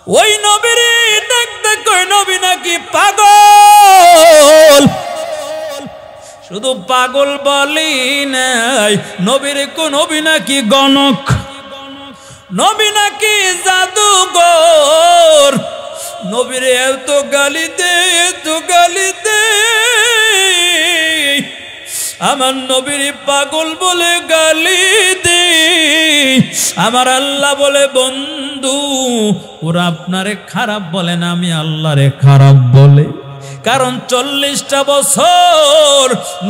ওই নবীর দেখতে কই নবী নাকি পাগল। শুধু পাগল বলি নাই, নবীর কোন নবী নাকি গণক, নবী নাকি জাদুঘর। নবীর এত গালি দে, এত গালি দে, আমার নবীর পাগল বলে গালি দে। আমার আল্লাহ বলে বন্ধু ওরা আপনারে খারাপ বলে না, আমি আল্লাহরে খারাপ বলে। কারণ 40টা বছর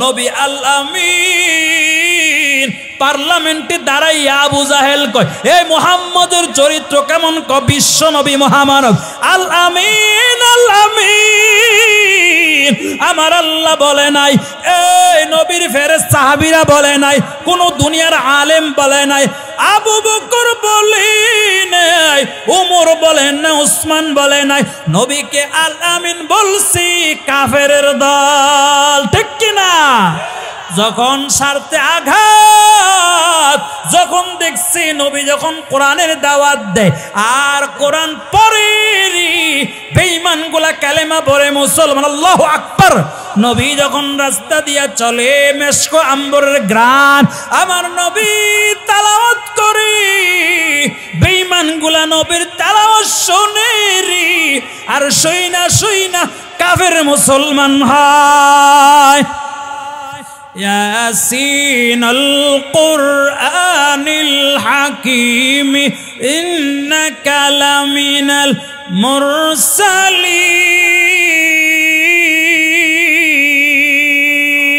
নবী আল আমিন পার্লামেন্টে দাঁড়াইয়া আবু জাহেল কয়, এই মুহাম্মদের চরিত্র কেমন? বিশ্ব নবী মহামানব আল আমিন, আল আমিন। আমার আল্লাহ বলে নাই, এই নবীর ফেরেশতা সাহাবীরা বলে নাই, কোন দুনিয়ার আলেম বলে নাই, আবু বকর বলে নাই, উমর বলেন না, উসমান বলে নাই, নবীকে আল আমিন বলছি কাফেরের দল, ঠিক কিনা? যখন স্বার্থে আঘাত, যখন দেখছি নবী যখন কোরআনের দাওয়াত দেয় আর কোরআন পড়ে, বেঈমান গুলা কালেমা পড়ে মুসলমান, আল্লাহু আকবার। নবী যখন রাস্তা দিয়া চলে, মেশক আম্বরের গ্রান আমার নবী তেলাওয়াত করে, বেঈমান গুলা নবীর তেলাওয়াত শুনে আর শুইনা শুইনা কাফের মুসলমান হয়। ياسين القرآن الحكيم إنك لمن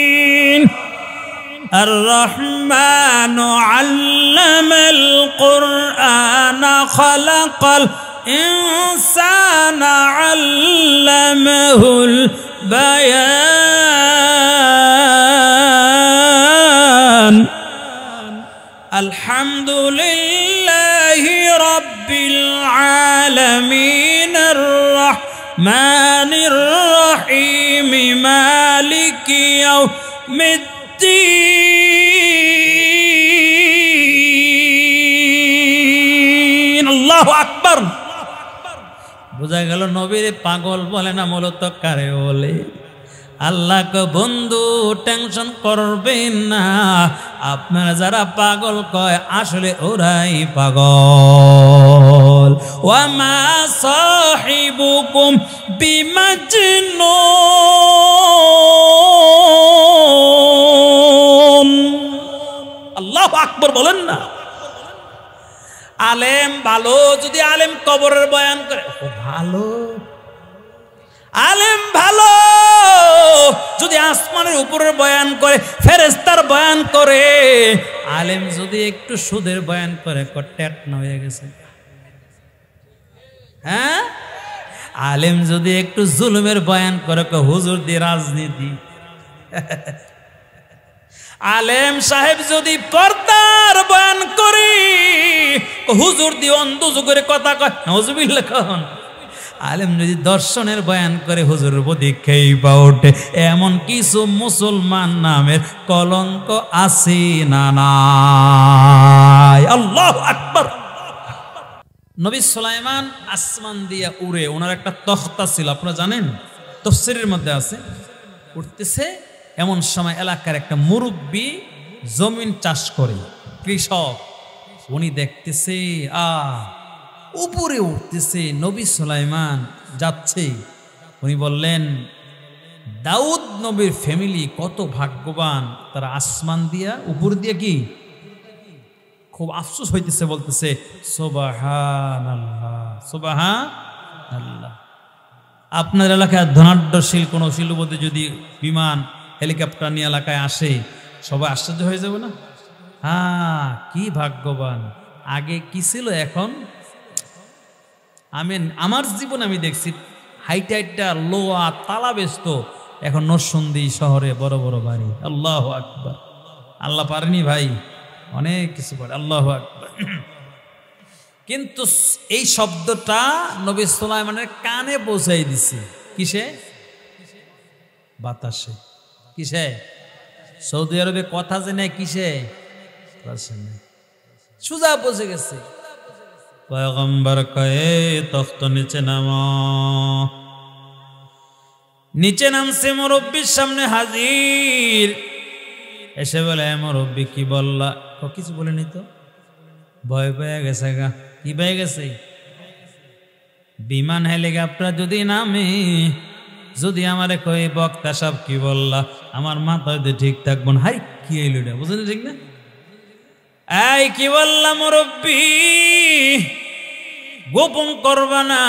المرسلين الرحمن علم القرآن خلق الإنسان علمه البيان الحمد لله رب العالمين الرحمن الرحيم مالك يوم الدين الله أكبر। বুঝা গেল নবীর পাগল বলে না, মূলত কারে বলে? আল্লাহকে বন্ধু টেনশন করবেন না, আপনারা যারা পাগল কয় আসলে ওরাই পাগল। ওয়ামা সাহিবুকুম বিমাজনুন, আল্লাহু আকবার বলেন না। আলেম ভালো, যদি আলেম কবরের বয়ান করে ভালো, আলেম ভালো যদি আসমানের উপরের বয়ান করে, ফেরেশতার বয়ান করে। আলেম যদি একটু সুদের বয়ান করে টেকনা হয়ে গেছে। হ্যাঁ, আলেম যদি একটু জুলুমের বয়ান করে হুজুর দিয়ে রাজনীতি। আলেম সাহেব যদি পর্দার বয়ান করে হুজুর দিয়ে অন্ধ করে কথা কয়, নাউজুবিল্লাহ কন। আলেম যদি দর্শনের বয়ান করে হুজুরের প্রতি খেইবা ওঠে। এমন কিছু মুসলমান নামের কলঙ্ক আছে না নাই? আল্লাহু আকবার। নবী সুলাইমান আসমান দিয়া উড়ে, ওনার একটা তখতা ছিল, আপনারা জানেন, তাফসীরের মধ্যে আছে। উঠতেছে, এমন সময় এলাকার একটা মুরব্বী জমিন চাষ করে, কৃষক, উনি দেখতেছে উপরে উঠতেছে নবী সুলাইমান যাচ্ছে। উনি বললেন, দাউদ নবীর ফ্যামিলি কত ভাগ্যবান, তারা আসমান দিয়া উপর দিয়ে কি খুব আফসোস হইতেছে, বলতেছে সুবহানাল্লাহ সুবহানাল্লাহ। আপনার এলাকায় ধনাঢ্যশীল কোনো শিল্পপতি যদি বিমান হেলিকপ্টার নিয়ে এলাকায় আসে, সবাই আশ্চর্য হয়ে যাবে না? হ্যাঁ, কি ভাগ্যবান। আগে কি ছিল, এখন আমার জীবনে আমি দেখছি হাইটা হাইটা লোয়া তালা ব্যস্ত, এখন নরসিংদী শহরে বড় বড় বাড়ি। আল্লাহু আকবার। আল্লাহ পারেনি ভাই, অনেক কিছু পারে। আল্লাহু আকবার। কিন্তু এই শব্দটা নবী সুলাইমানের কানে পৌঁছাই দিছে। কিসে? বাতাসে। কিসে? সৌদি আরবে কথা জেনে কিসে? সোজা পৌঁছে গেছে। পয়গম্বর কয়ে তখ্ত নিচে নামো। নিচে নামছে, মুরব্বীর সামনে হাজির। এসে বলে, মুরব্বী কি বললা? কিছু বলেনি তো। ভয় পেয়ে গেছে গা। কি পেয়ে গেছে? বিমান হেলিকপ্টার যদি নামে, যদি আমারে কই বক্তা সব কি বললা, আমার মাথায় ঠিক থাকবো না। হাই কি এলো এটা, বুঝলেন ঠিক না? এই কি বললাম মুরব্বী, গোপন করবা না,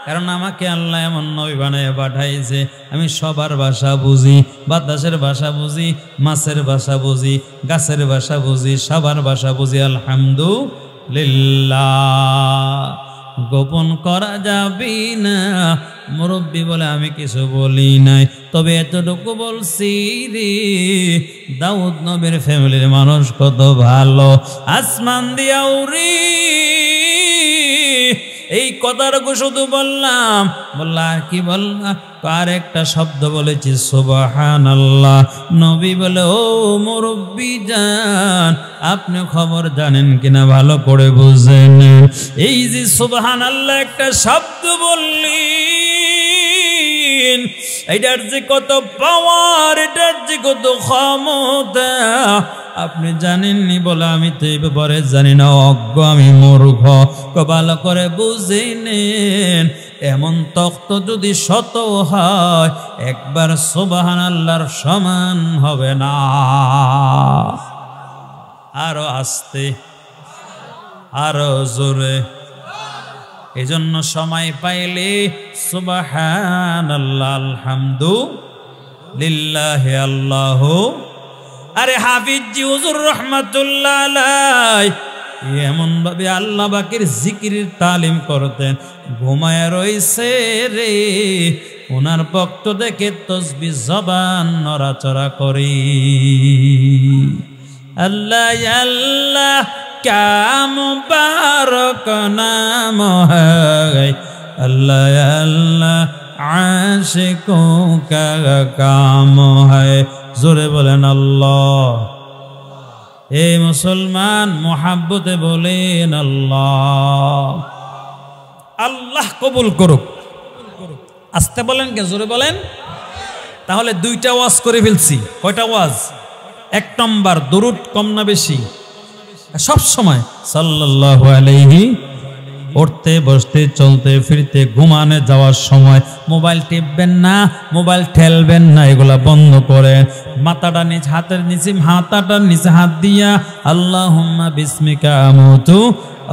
কারণ আমাকে আল্লাহ এমন নবী বানায় পাঠাইছে, আমি সবার ভাষা বুঝি, বাতাসের ভাষা বুঝি, মাছের ভাষা বুঝি, গাছের ভাষা বুঝি, সবার ভাষা বুঝি। আলহামদুলিল্লাহ, গোপন করা যাবে না। মুরব্বী বলে, আমি কিছু বলি নাই, তবে এতটুকু বলছি রে, দাউদ নবীর ফ্যামিলির মানুষ কত ভালো, আসমান দিয়া উড়ি। এই কথাটুকু শুধু বললাম। বললা আর কি বললা? আর একটা শব্দ বলেছি, সুবহানাল্লাহ। নবী বলে, ও মুরব্বী জান, আপনি খবর জানেন কিনা ভালো করে বুঝেন। এই যে সুবহানাল্লাহ একটা শব্দ বললি, এটার যে কত পাওয়ার, এটার যে কত ক্ষমতা আপনি জানেননি বলে আমি তো এই ব্যাপারে জানি না, অজ্ঞ আমি, মূর্খ। ভালো করে বুঝে নেন, এমন তখ্ত যদি শত হয়, একবার সুবহানাল্লাহর সমান হবে না। আরো আস্তে, আরো জোরে। এজন্য সময় পাইলে সুবহানাল্লাহ, আলহামদুলিল্লাহ, আল্লাহু। আরে হাফিজি হুজুর রহমাতুল্লাহ আলাইহি এমন ভাবে আল্লাহ পাকের জিকিরের তালিম করতেন, ঘুমায় রইছে রে, ওনার ভক্ত দেখে তসবিহ জবান নড়াচড়া করি। আল্লাহ আল্লাহ ক্যা মুবারক নাম হ্যায়, আল্লাহ আল্লাহ আশিকোं का काम है। জোরে বলেন আল্লাহ। এ মুসলমান, মোহাব্বতে বলেন আল্লাহ। আল্লাহ কবুল করুক। আস্তে বলেন কে, জোরে বলেন। তাহলে দুইটা ওয়াজ করে ফেলছি। কয়টা ওয়াজ? এক নম্বর, দরুদ কম না বেশি? সব সময় সাল্লাল্লাহু আলাইহি, উঠতে বসতে চলতে ফিরতে ঘুমানে যাওয়ার সময় মোবাইল টিপবেন না, মোবাইল ঠেলবেন না, এগুলা বন্ধ করেন। মাথাটা নিচে, হাতের নিচে, মাথাটার নিচে হাত দিয়া আল্লাহুম্মা বিসমিকা আমুতু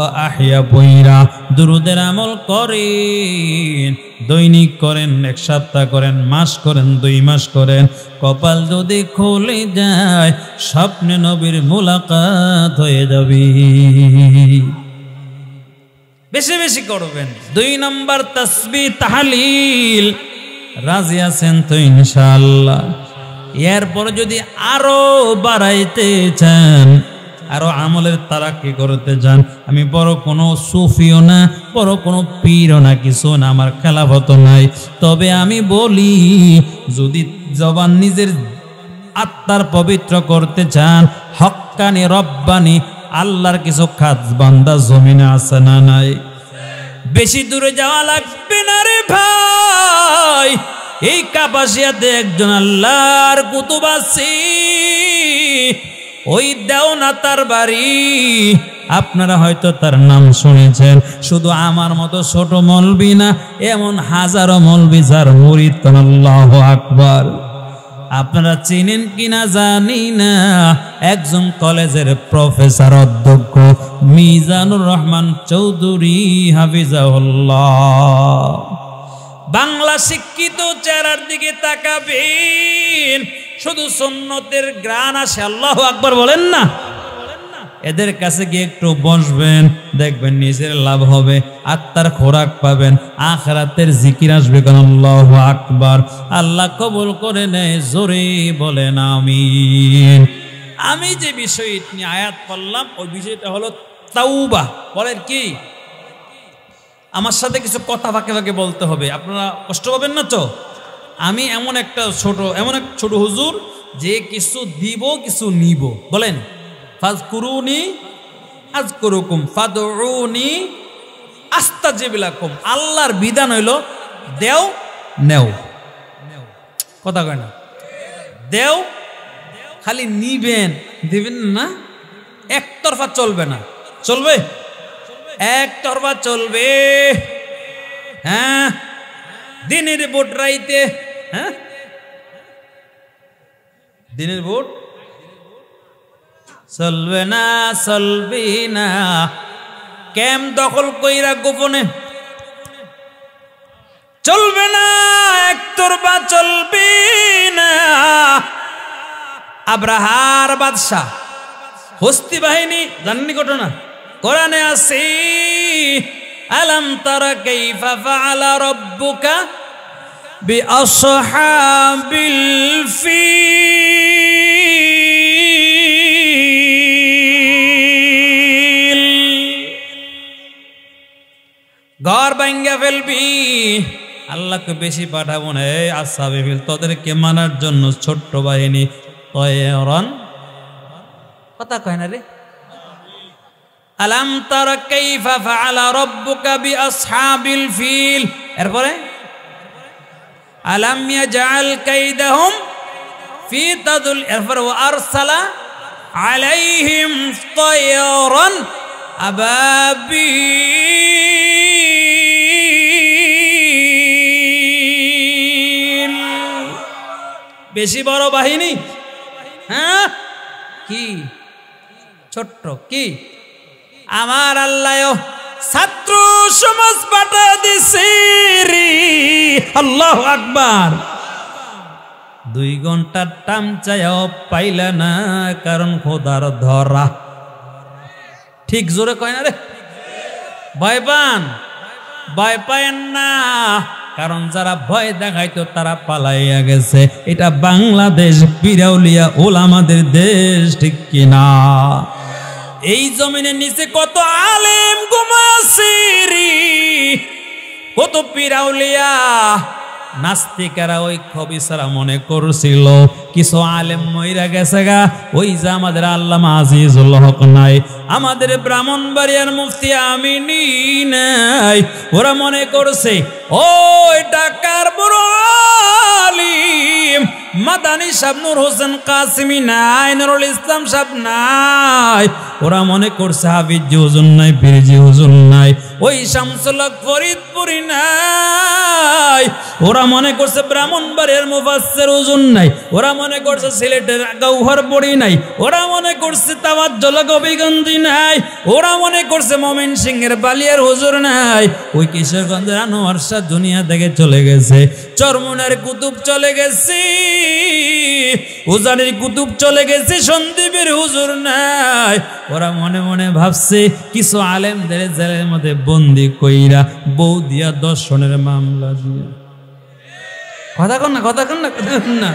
ও আহিয়া বইরা দুরুদের আমল করেন। দৈনিক করেন, এক সপ্তাহ করেন, মাস করেন, 2 মাস করেন। কপাল যদি খুলে যায়, স্বপ্নে নবীর মুলাকাত হয়ে যাবে। বেশি বেশি করবেন। 2 নম্বর, তাসবিহ তাহলিল। রাজি আছেন তো ইনশাআল্লাহ? এরপর যদি আরো বাড়াইতে চান, আরো আমলের তারাক্কি করতে চান, আমি বড় কোনো সুফিও না, বড় কোনো পীরও না, কিছু না, আমার খেলাফত নাই। তবে আমি বলি, যদি জবান নিজের আত্মার পবিত্র করতে চান, হক্কানি রব্বানি আল্লাহর কিছু খাস বান্দা জমিনে আছে না নাই? বেশি দূরে যাওয়া লাগবে না রে ভাই। এই কাপাসিয়াতে একজন আল্লাহর কুতুব আছে, ওই দেওনা তার বাড়ি। আপনারা হয়তো তার নাম শুনেছেন। শুধু আমার মতো ছোট মৌলবি না, এমন হাজারো মৌলবি যার মুরিদ। আল্লাহু আকবার। আপনারা চিনেন কিনা জানি না, একজন কলেজের প্রফেসর অধ্যক্ষ মিজানুর রহমান চৌধুরী হাফিজাহুল্লাহ। বাংলা শিক্ষিত চেহারার দিকে তাকাবেন, শুধু সুন্নতের গ্রান আসে। আল্লাহু আকবার বলেন না? এদের কাছে গিয়ে একটু বসবেন, দেখবেন নিজের লাভ হবে, আত্মার খোরাক পাবেন, আখিরাতের জিকির আসবে। আল্লাহু আকবার। আল্লাহ কবুল করে নেয়, জোরে বলেন আমিন। আমি যে বিষয়টি নিয়ে আয়াত পড়লাম, ওই বিষয়টা হলো তাওবা। বলেন কি? আমার সাথে কিছু কথা ফাঁকে ফাঁকে বলতে হবে, আপনারা কষ্ট পাবেন না তো? আমি এমন এক ছোট হুজুর যে কিছু দিব, কিছু নিব। বলেন ফাজকুরুনি আযকুরুকুম ফাদউনি আস্তাজিব লাকুম। আল্লাহর বিধান হইল দেও নেও, কথা কয় না, দেও খালি নিবেন, দিবেন না, একতরফা চলবে না। চলবে? একতরফা চলবে। হ্যাঁ, দিনের ভোট রাইতে, হ্যাঁ দিনের ভোট চলবে না, চলবে না। ক্যাম্প দখল কইরা গোপনে চলবে না, একতরফা চলবে না। আব্রাহার বাদশাহ হস্তি বাহিনী জানেননি ঘটনা? কোরআনে আছে আলাম তারা কাইফা ফাআলা রাব্বুকা বিআসহাবিল ফিল। ঘর ভাঙ্গা ফেলবি, আল্লাহকে বেশি পাঠাবো না। এই আসহাবে ফিল, তোদেরকে মানার জন্য ছোট্ট বাহিনী তয়রন, কথা কয় না রে। আলাম তারা কাইফা ফাআলা রাব্বুকা বিআসহাবিল ফিল, এরপরে আলাম ইয়াজআল কাইদাহুম ফি তাদুল, এরপরে ওয়া আরসালা আলাইহিম তয়রন আবাবিল। বেশি বড় বাহিনী, হ্যাঁ কি ছোট্ট কি? আমার আল্লাহ ছাত্র সমাজ পাঠা দিছে রে। আল্লাহু আকবার। 2 ঘন্টার টাইম চাইও পাইলা না, কারণ খোদার ধরা। ঠিক জোরে কয় না রে? ভয় পান? ভয় পায়েন না, কারণ যারা ভয় দেখাইতো তারা পালাইয়া গেছে। এটা বাংলাদেশ পিরাউলিয়া ওলামাদের দেশ, ঠিক কিনা? এই জমিনের নিচে কত আলেম ঘুমাছে রে, কত পিরাউলিয়া। নাস্তিকেরা ওই খবিসারা মনে করছিল কিছু আলেম মইরা গেছে গা, ওই যে আমাদের আল্লামা আজিজুল হক নাই, আমাদের ব্রাহ্মণবাড়িয়ার মুফতি আমিনী নাই, ওরা মনে করছে ওই ঢাকার বড় আলিম মাদানী সাহেব নূর হোসেন কাসিমি নাই, নুরুল ইসলাম সাহেব নাই। ওরা মনে করছে হাফিজি হুজুর নাই, ফিরজি হুজুর নাই, ওই শামসুল হক ফরিদপুরি নাই। ওরা মনে করছে ব্রাহ্মণবাড়িয়ার মুফাসসির হুজুর নাই, ওরা মনে করছে সিলেটের গৌহর পড়ি নাই, ওরা মনে করছে তাওয়াজ্জুল কবিগঞ্জি নাই, ওরা মনে করছে ময়মনসিংহের বালিয়ার হুজুর নাই, ওই কিশোরগঞ্জের আনোয়ার শাহ দুনিয়া থেকে চলে গেছে, চরমুনার কুতুব চলে গেছে, উজানির কুতুব চলে গেছে, সন্দীপের হুজুর নাই। ওরা মনে মনে ভাবছে কিছু আলেমদের জেলের মধ্যে বন্দি কইরা বউ দিয়া দর্শনের মামলা দিয়ে, কথা কন না, কথা কন না, কথা কন না,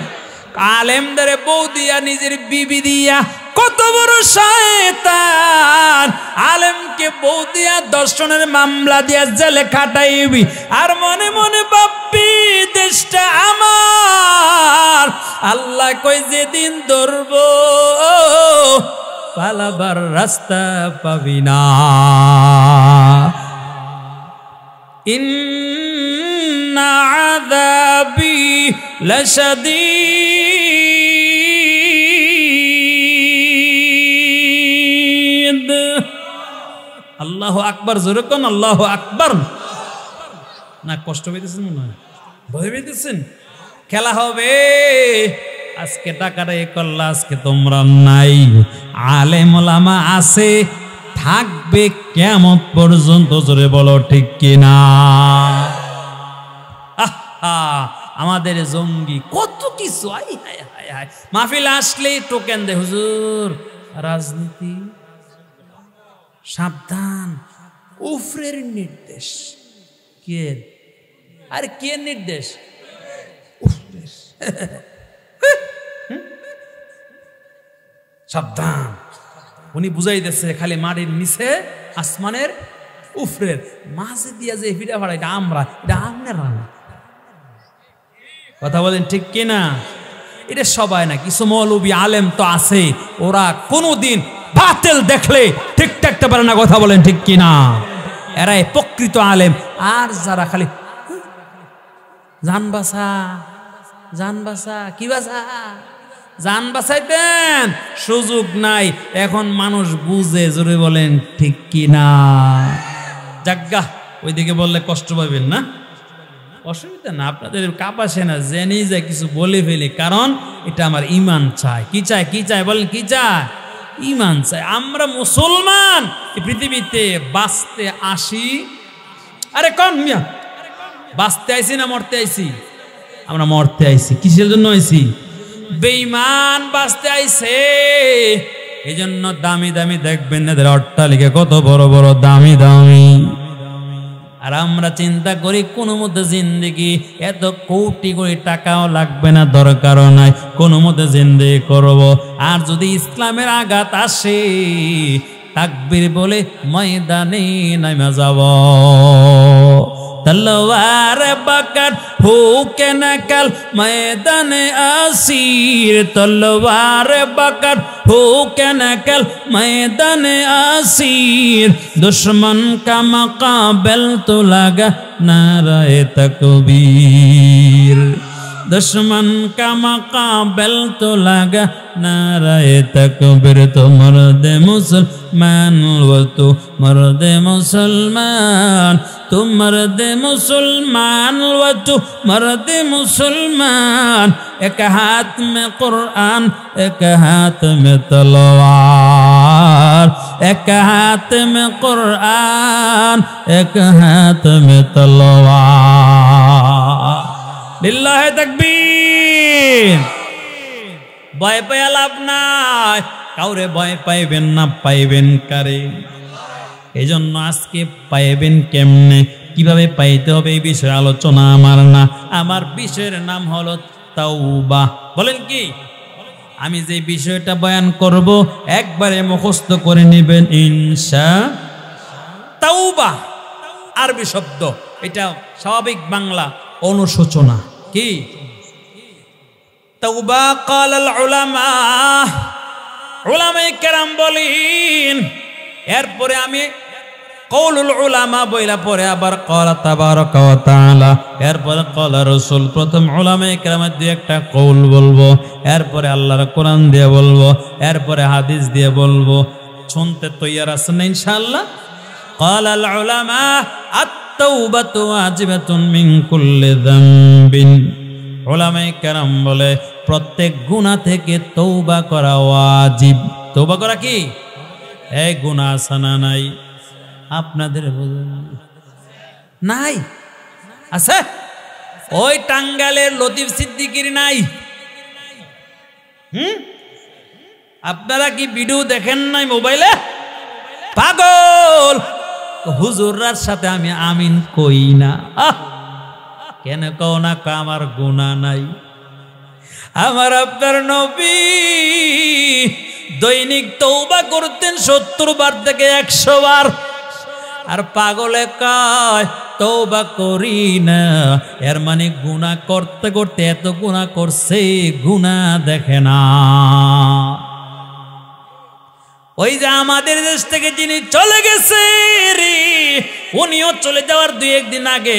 আলেমদের বউ দিয়া নিজের বিবি দিয়া, কত বড় শয়তান। আলেমকে বউ দিয়া দর্শনের মামলা দিয়া জেলে খাটাইবি, আর মনে মনে ভাববি দেশটা আমার। আল্লাহ কই যেদিন ধরব পালাবার রাস্তা পাবি না। ইন্না আযাবি লাশাদীদ। আল্লাহু আকবার, জোরে কোন আল্লাহু আকবার। না কষ্ট পেতেছেন মনে হয়, ভয় পেতেছেন? খেলা হবে আজকে, টাকাটা এ করলা, আজকে তোমরা নাই। আলেম ওলামা আছে, থাকবে কিয়ামত পর্যন্ত, জোরে বলো ঠিক কিনা? আমাদের জঙ্গি কত কিছু, মাহফিল আসলেই টোকেন দে, হুজুর রাজনীতি সাবধান, উফরের নির্দেশ। কে? আরে কে নির্দেশ? সাবধান। উনি বুঝাইতেছে খালি মাটির নিচে আসমানের উফরের মাঝে দিয়া যে ভিড়া ভাড়া, এটা আমরা, এটা আমনের রান্না। কথা বলেন ঠিক কিনা? এটা সবাই না, কিছু মৌলবী আলেম তো আছে, ওরা কোনোদিন বাতিল দেখলে ঠিক থাকতে পারে না, কথা বলেন ঠিক কিনা? এরাই প্রকৃত আলেম। আর যারা খালি জান বাসা জান বাসা, কি বাসা, জান বাঁচাইতেন, সুযোগ নাই। এখন মানুষ বুঝে, জোরে বলেন ঠিক কিনা? জাগ্গা ওইদিকে বললে কষ্ট পাবেন না, অসুবিধা না, আপনাদের কাপ আসে না, জেনে যায় কিছু বলে ফেলি, কারণ এটা আমার ইমান চায়। কি চায়? কি চায় বলেন? কি চায়? ইমান চায়। আমরা মুসলমান এই পৃথিবীতে বাঁচতে আসি, আরে কন মিয়া, বাঁচতে আইছি না মরতে আইছি? আমরা মরতে আইছি। কিসের জন্য আইছি? বেঈমান বাঁচতে আইছে। এই জন্য দামি দামি দেখবেন এদের অট্টালিকা কত বড় বড়, দামি দামি। আর আমরা চিন্তা করি কোনো মতে জিন্দেগি, এত কোটি কোটি টাকাও লাগবে না, দরকারও নাই, কোনো মতে জিন্দেগি করব। আর যদি ইসলামের আঘাত আসে, তাকবীর বলে ময়দানে নামে যাব। तलवार बकट हो के नकल मैदान आसीर, तलवार बकट हो के नकल मैदान आसीर, दुश्मन का मुकाबल तो लगा नारे तकबीर, दुश्मन का मुकाबल तो लगा नारे तकबीर। तो मर्द मुसलमान वो तो मर्द मुसलमान, तुम मर्द मुसलमान व तू मर्द मुसलमान, एक हाथ में कुरान एक हाथ में तलवार, एक हाथ में कुरान एक हाथ में तलवार। लिल्लाह तकबीर। भय पाया लाभ নাই, কাউরে ভয় পাইবেন না, পাইবেন কারে? এই জন্য আজকে পাইবেন কেমনে, কিভাবে পাইতে হবে এই বিষয়ে আলোচনা আমার না। আমার বিষয়ের নাম হলো তাওবা। বলেন কি? আমি যে বিষয়টা বয়ান করব একবারে মুখস্থ করে নেবেন ইনশাআল্লাহ। তাওবা আরবি শব্দ, এটা স্বাভাবিক বাংলা অনুশোচনা। কি তাওবা? قال العلماء, উলামায়ে কেরাম বলেন। এরপরে আমি কওলুল উলামা বইলা পরে আবার ক্বালা তাবারাকা ওয়া তাআলা, এরপরে ক্বালা রাসূল। প্রথম উলামায়ে কেরামের দিয়ে একটা কওল বলবো, এরপরে আল্লাহর কোরআন দিয়ে বলবো, এরপরে হাদিস দিয়ে বলবো। শুনতে তৈয়ার আছেন না ইনশাআল্লাহ? ক্বালাল উলামা আত-তাওবাতু ওয়াজিবাতুন মিন কুল্লি যামবিন। উলামায়ে কেরাম বলে প্রত্যেক গুনাহ থেকে তওবা করা ওয়াজিব। তওবা করা কি? এই গুনাহ আছে না নাই? আপনাদের নাই? আছে? ওই টাঙ্গাইলের লতিফ সিদ্দিকীর নাই? আপনারা কি ভিডিও দেখেন নাই মোবাইলে? পাগল হুজুররার সাথে আমি আমিন কই না। কেন কও না? আমার গুনাহ নাই। আমার আপনার নবী দৈনিক তওবা করতেন 70 বার থেকে 100 বার। আর পাগলে কয় তওবা করি না, এর মানে গুনাহ করতে করতে এত গুনাহ করছে, গুনাহ দেখে না। ওই যে আমাদের দেশ থেকে যিনি চলে গেছে রে, উনিও চলে যাওয়ার 2-1 দিন আগে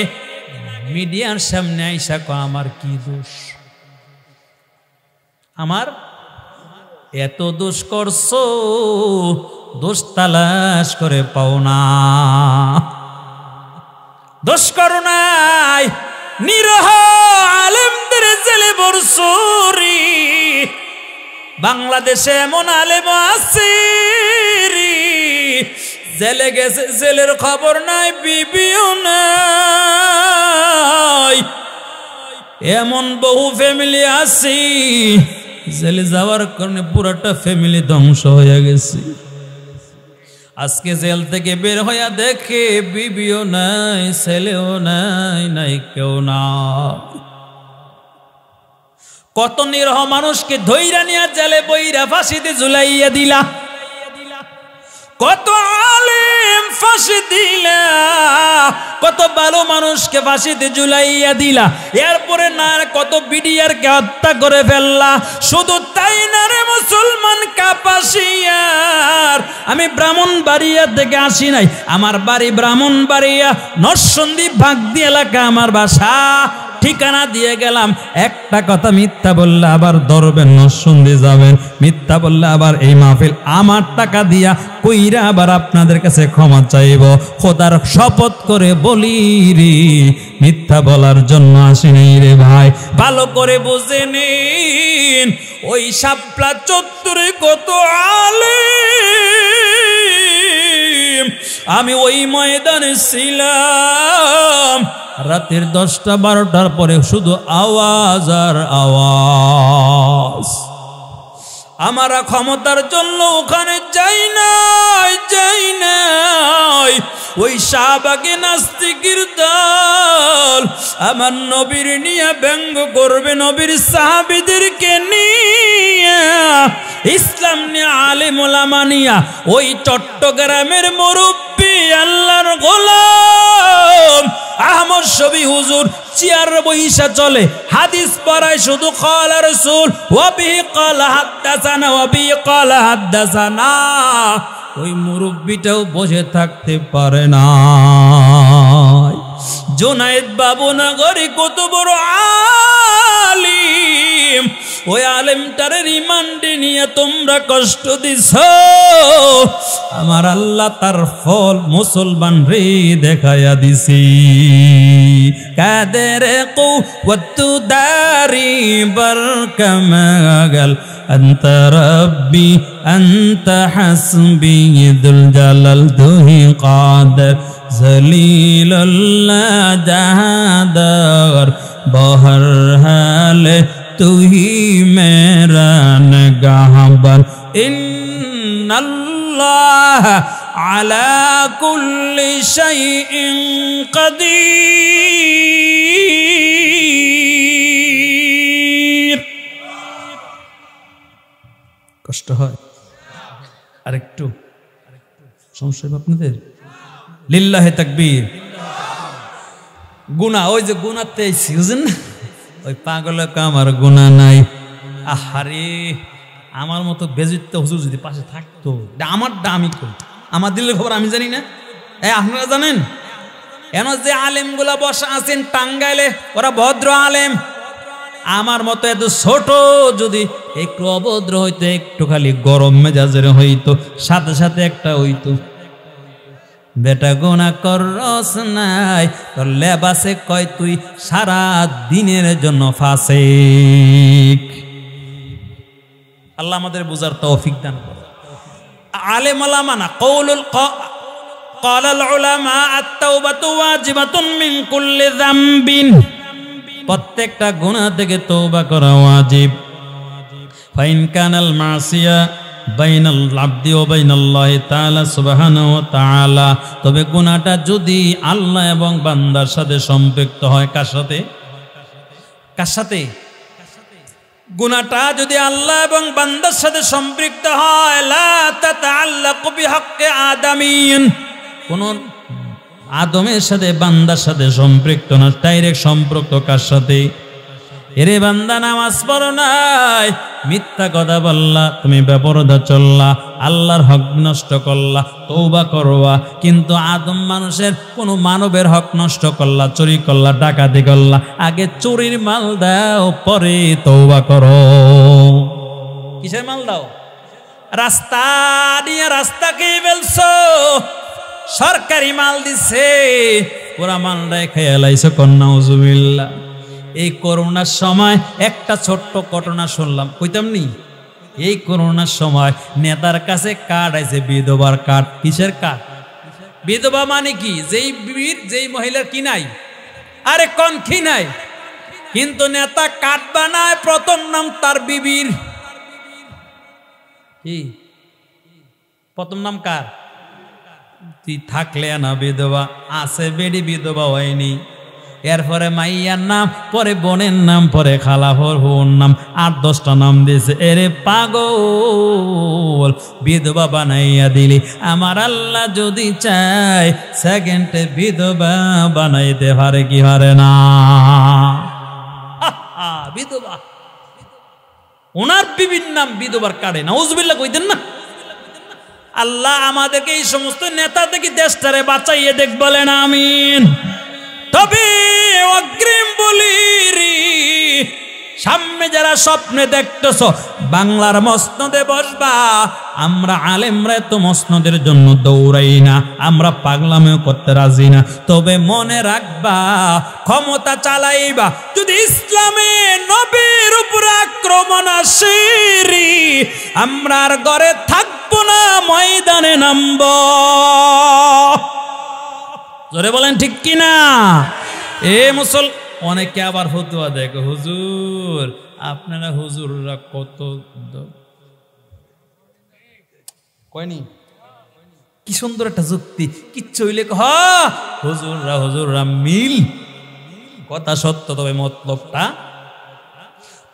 মিডিয়ার সামনে আইসা কয় আমার কি দোষ, আমার এত দোষ করছো, দোষ তালাশ করে পাও না। দোষ করো নাই, নিরহ আলেমদের জেলে বরসুরি। বাংলাদেশে এমন আলেম আছে জেলে গেছে, জেলের খবর নাই, বিবিও নাই। এমন বহু ফ্যামিলি আছে জেলে যাওয়ার কারণে পুরাটা ফ্যামিলি ধ্বংস হয়ে গেছে। আজকে জেল থেকে বের হইয়া দেখে বিবিও নাই, ছেলেও নাই, নাই কেউ না। কত নিরহ মানুষকে ধইরা নিয়া জেলে বইরা ফাঁসিতে ঝুলাইয়া দিলা। কত আলেম আলেম ফাঁসি দিলা, কত ভালো মানুষকে ফাঁসিতে ঝুলাইয়া দিলা, এরপরে না কত বিডিআরকে হত্যা করে ফেললা। শুধু তাই না রে মুসলমান কাপাসিয়ার, আমি ব্রাহ্মণবাড়িয়া থেকে আসি নাই, আমার বাড়ি ব্রাহ্মণবাড়িয়া নরসন্দী ভাগদি এলাকা আমার বাসা, ঠিকানা দিয়ে গেলাম। একটা কথা মিথ্যা বললে আবার ধরবেন, নরসন্দী যাবেন, মিথ্যা বললে আবার এই মাহফিল আমার টাকা দিয়া কইরা আবার আপনাদের কাছে ক্ষমা চাইব। খোদার শপথ করে বলি রে, মিথ্যা বলার জন্য আসি নাই রে ভাই, ভালো করে বুঝে নিন। ওই শাপলা চত্বরে কত আলেম, আমি ওই ময়দানে ছিলাম, রাতের 10টা-12টার পরে শুধু আওয়াজ আর আওয়াজ। আমরা ক্ষমতার জন্য ওখানে যাই নাই, ওই শাহবাগে নাস্তিকের দল আমার নবীর নিয়ে ব্যঙ্গ করবে, নবীর সাহাবীদেরকে নিয়ে, ইসলাম নিয়ে, আলেম ওলামা নিয়া, ওই চট্টগ্রামের মুরব্বী আল্লাহর গোলাম আহমদ শফি হুজুর চেয়ার বইসা চলে, হাদিস পড়ায় শুধু ক্বালা রাসূল ওয়া বিহি ক্বালা হাদাসানা ওয়া বিহি ক্বালা হাদাসানা। ওই মুরব্বিটাও বসে থাকতে পারে না। জুনায়েদ বাবুনগরী কত বড় আলিম, ওই আলেমটারে রিমান্ডে নিয়ে তোমরা কষ্ট দিছ, আমার আল্লাহ তার ফল মুসলমান রে দেখায়া দিছি। কাদের কুওয়াতু দারি বরকমাগাল আনতা রব্বি আনতা হাসবি দুল জালাল তুহি কাদের জলিলুল্লাহ জাহাদার বহর হালে তুহি মেরা নিগাহবান ইন্নাল্লাহ আলা কুল্লি শাইইন কাদির। কষ্ট হয় আরেকটু? সমস্যা আপনাদের? লিল্লাহে তাকবীর। গুনাহ, ওই যে গুনাতে বুঝেন না, ওই পাগলের আমার গুনাহ নাই। আহারে, আমার মতো বেজিত হুজুর যদি পাশে থাকতো, আমার দামি কই, আমার দিলের খবর আমি জানি না, আপনারা জানেন? এন যে আলেমগুলা বসা আছেন টাঙ্গাইলে, ওরা ভদ্র আলেম, আমার মতো এত ছোট যদি একটু অভদ্র হইতো, একটু খালি গরম মেজাজের হইতো, সাথে সাথে একটা হইতো, বেটা গোনা করস নাই, তোর লেবাসে কয় তুই সারা দিনের জন্য ফাসিক। আল্লাহ আমাদের বুঝার তৌফিক দান করে। আলেম ওলামা না, কওলুল ক্বালাল উলামা আত-তাওবাতু ওয়াজিবাতুন মিন কুল্লি যামবিন, প্রত্যেকটা গুনাহ থেকে তওবা করা ওয়াজিব। ফাইন কানাল মাসিয়া বাইনাল আবদি ওয়া বাইনাল্লাহি তাআলা সুবহানাহু ওয়া তাআলা, তবে গুনাহটা যদি আল্লাহ এবং বান্দার সাথে সম্পৃক্ত হয়, কার সাথে? কার সাথে? গুনাহটা যদি আল্লাহ এবং বান্দার সাথে সম্পৃক্ত হয়, লা তাতাআল্লাকু বিহাক্কি আদামিন, কোন আদমের সাথে বান্দার সাথে সম্পৃক্ত না, ডাইরেক্ট সম্পৃক্ত কার সাথে? এরে বান্দা, নামাজ পড়ো নাই, মিথ্যা কথা বললা, তুমি বেপরদা চললা, আল্লাহর হক নষ্ট করলা, তওবা করবা, কিন্তু আদম মানুষের কোন মানবের হক নষ্ট করলা, চুরি করলা, ডাকাতি করলা, আগে চুরির মাল দাও, পরে তওবা করো। কিসের মাল দাও? রাস্তা দিয়ে রাস্তা খেয়ে ফেলছো, সরকারি মাল দিছে, পুরা মালটাই খেয়ে লাইছো, কন্যা উজুবিল্লাহ। এই করোনার সময় একটা ছোট্ট ঘটনা শুনলাম, কইতাম নি? এই করোনার সময় নেতার কাছে কার্ড আছে, বিধবার কার্ড। কিসের কার্ড? বিধবা মানে কি? যেই মহিলার কি নাই, আরে কোন কি নাই, কিন্তু নেতা কার্ড বানায়, প্রথম নাম তার বিবির। কি প্রথম নাম কার? তুই থাকলে না বিধবা, আছে বেডি বিধবা হয়নি, এরপরে মাইয়ার নাম, পরে বোনের নাম, পরে খালাফর হুর নাম, 8-10টা নাম দিয়েছে। এরে পাগল, বিধবা বানাইয়া দিলি। আমার আল্লাহ যদি চায় সেকেন্ডে বিধবা বানাইতে পারে কি পারে না? বিধবা, ওনার বিবির নাম বিধবার কাটে না, নাউজুবিল্লাহ কইতেন না। আল্লাহ আমাদেরকে এই সমস্ত নেতা থেকে দেশটারে বাঁচাইয়ে দেখ, বলেন আমিন। তবে অগ্রিম বলি রে, সামনে যারা স্বপ্নে দেখতেছ বাংলার মসনদে বসবা, আমরা আলেমরা তো মসনদের জন্য দৌড়াই না, আমরা পাগলামিও করতে রাজি না। তবে মনে রাখবা, ক্ষমতা চালাইবা যদি ইসলামে নবীর উপর আক্রমণ আসে, আমরা আর ঘরে থাকবো না, ময়দানে নামব। জোরে বলেন ঠিক কিনা? এ মুসল অনেকে আবার ফতুয়া দেখো, হুজুর আপনারা হুজুররা কত কয়নি, কি সুন্দর একটা যুক্তি, কিচ্ছু হইলে হুজুররা মিল। কথা সত্য, তবে মতলবটা,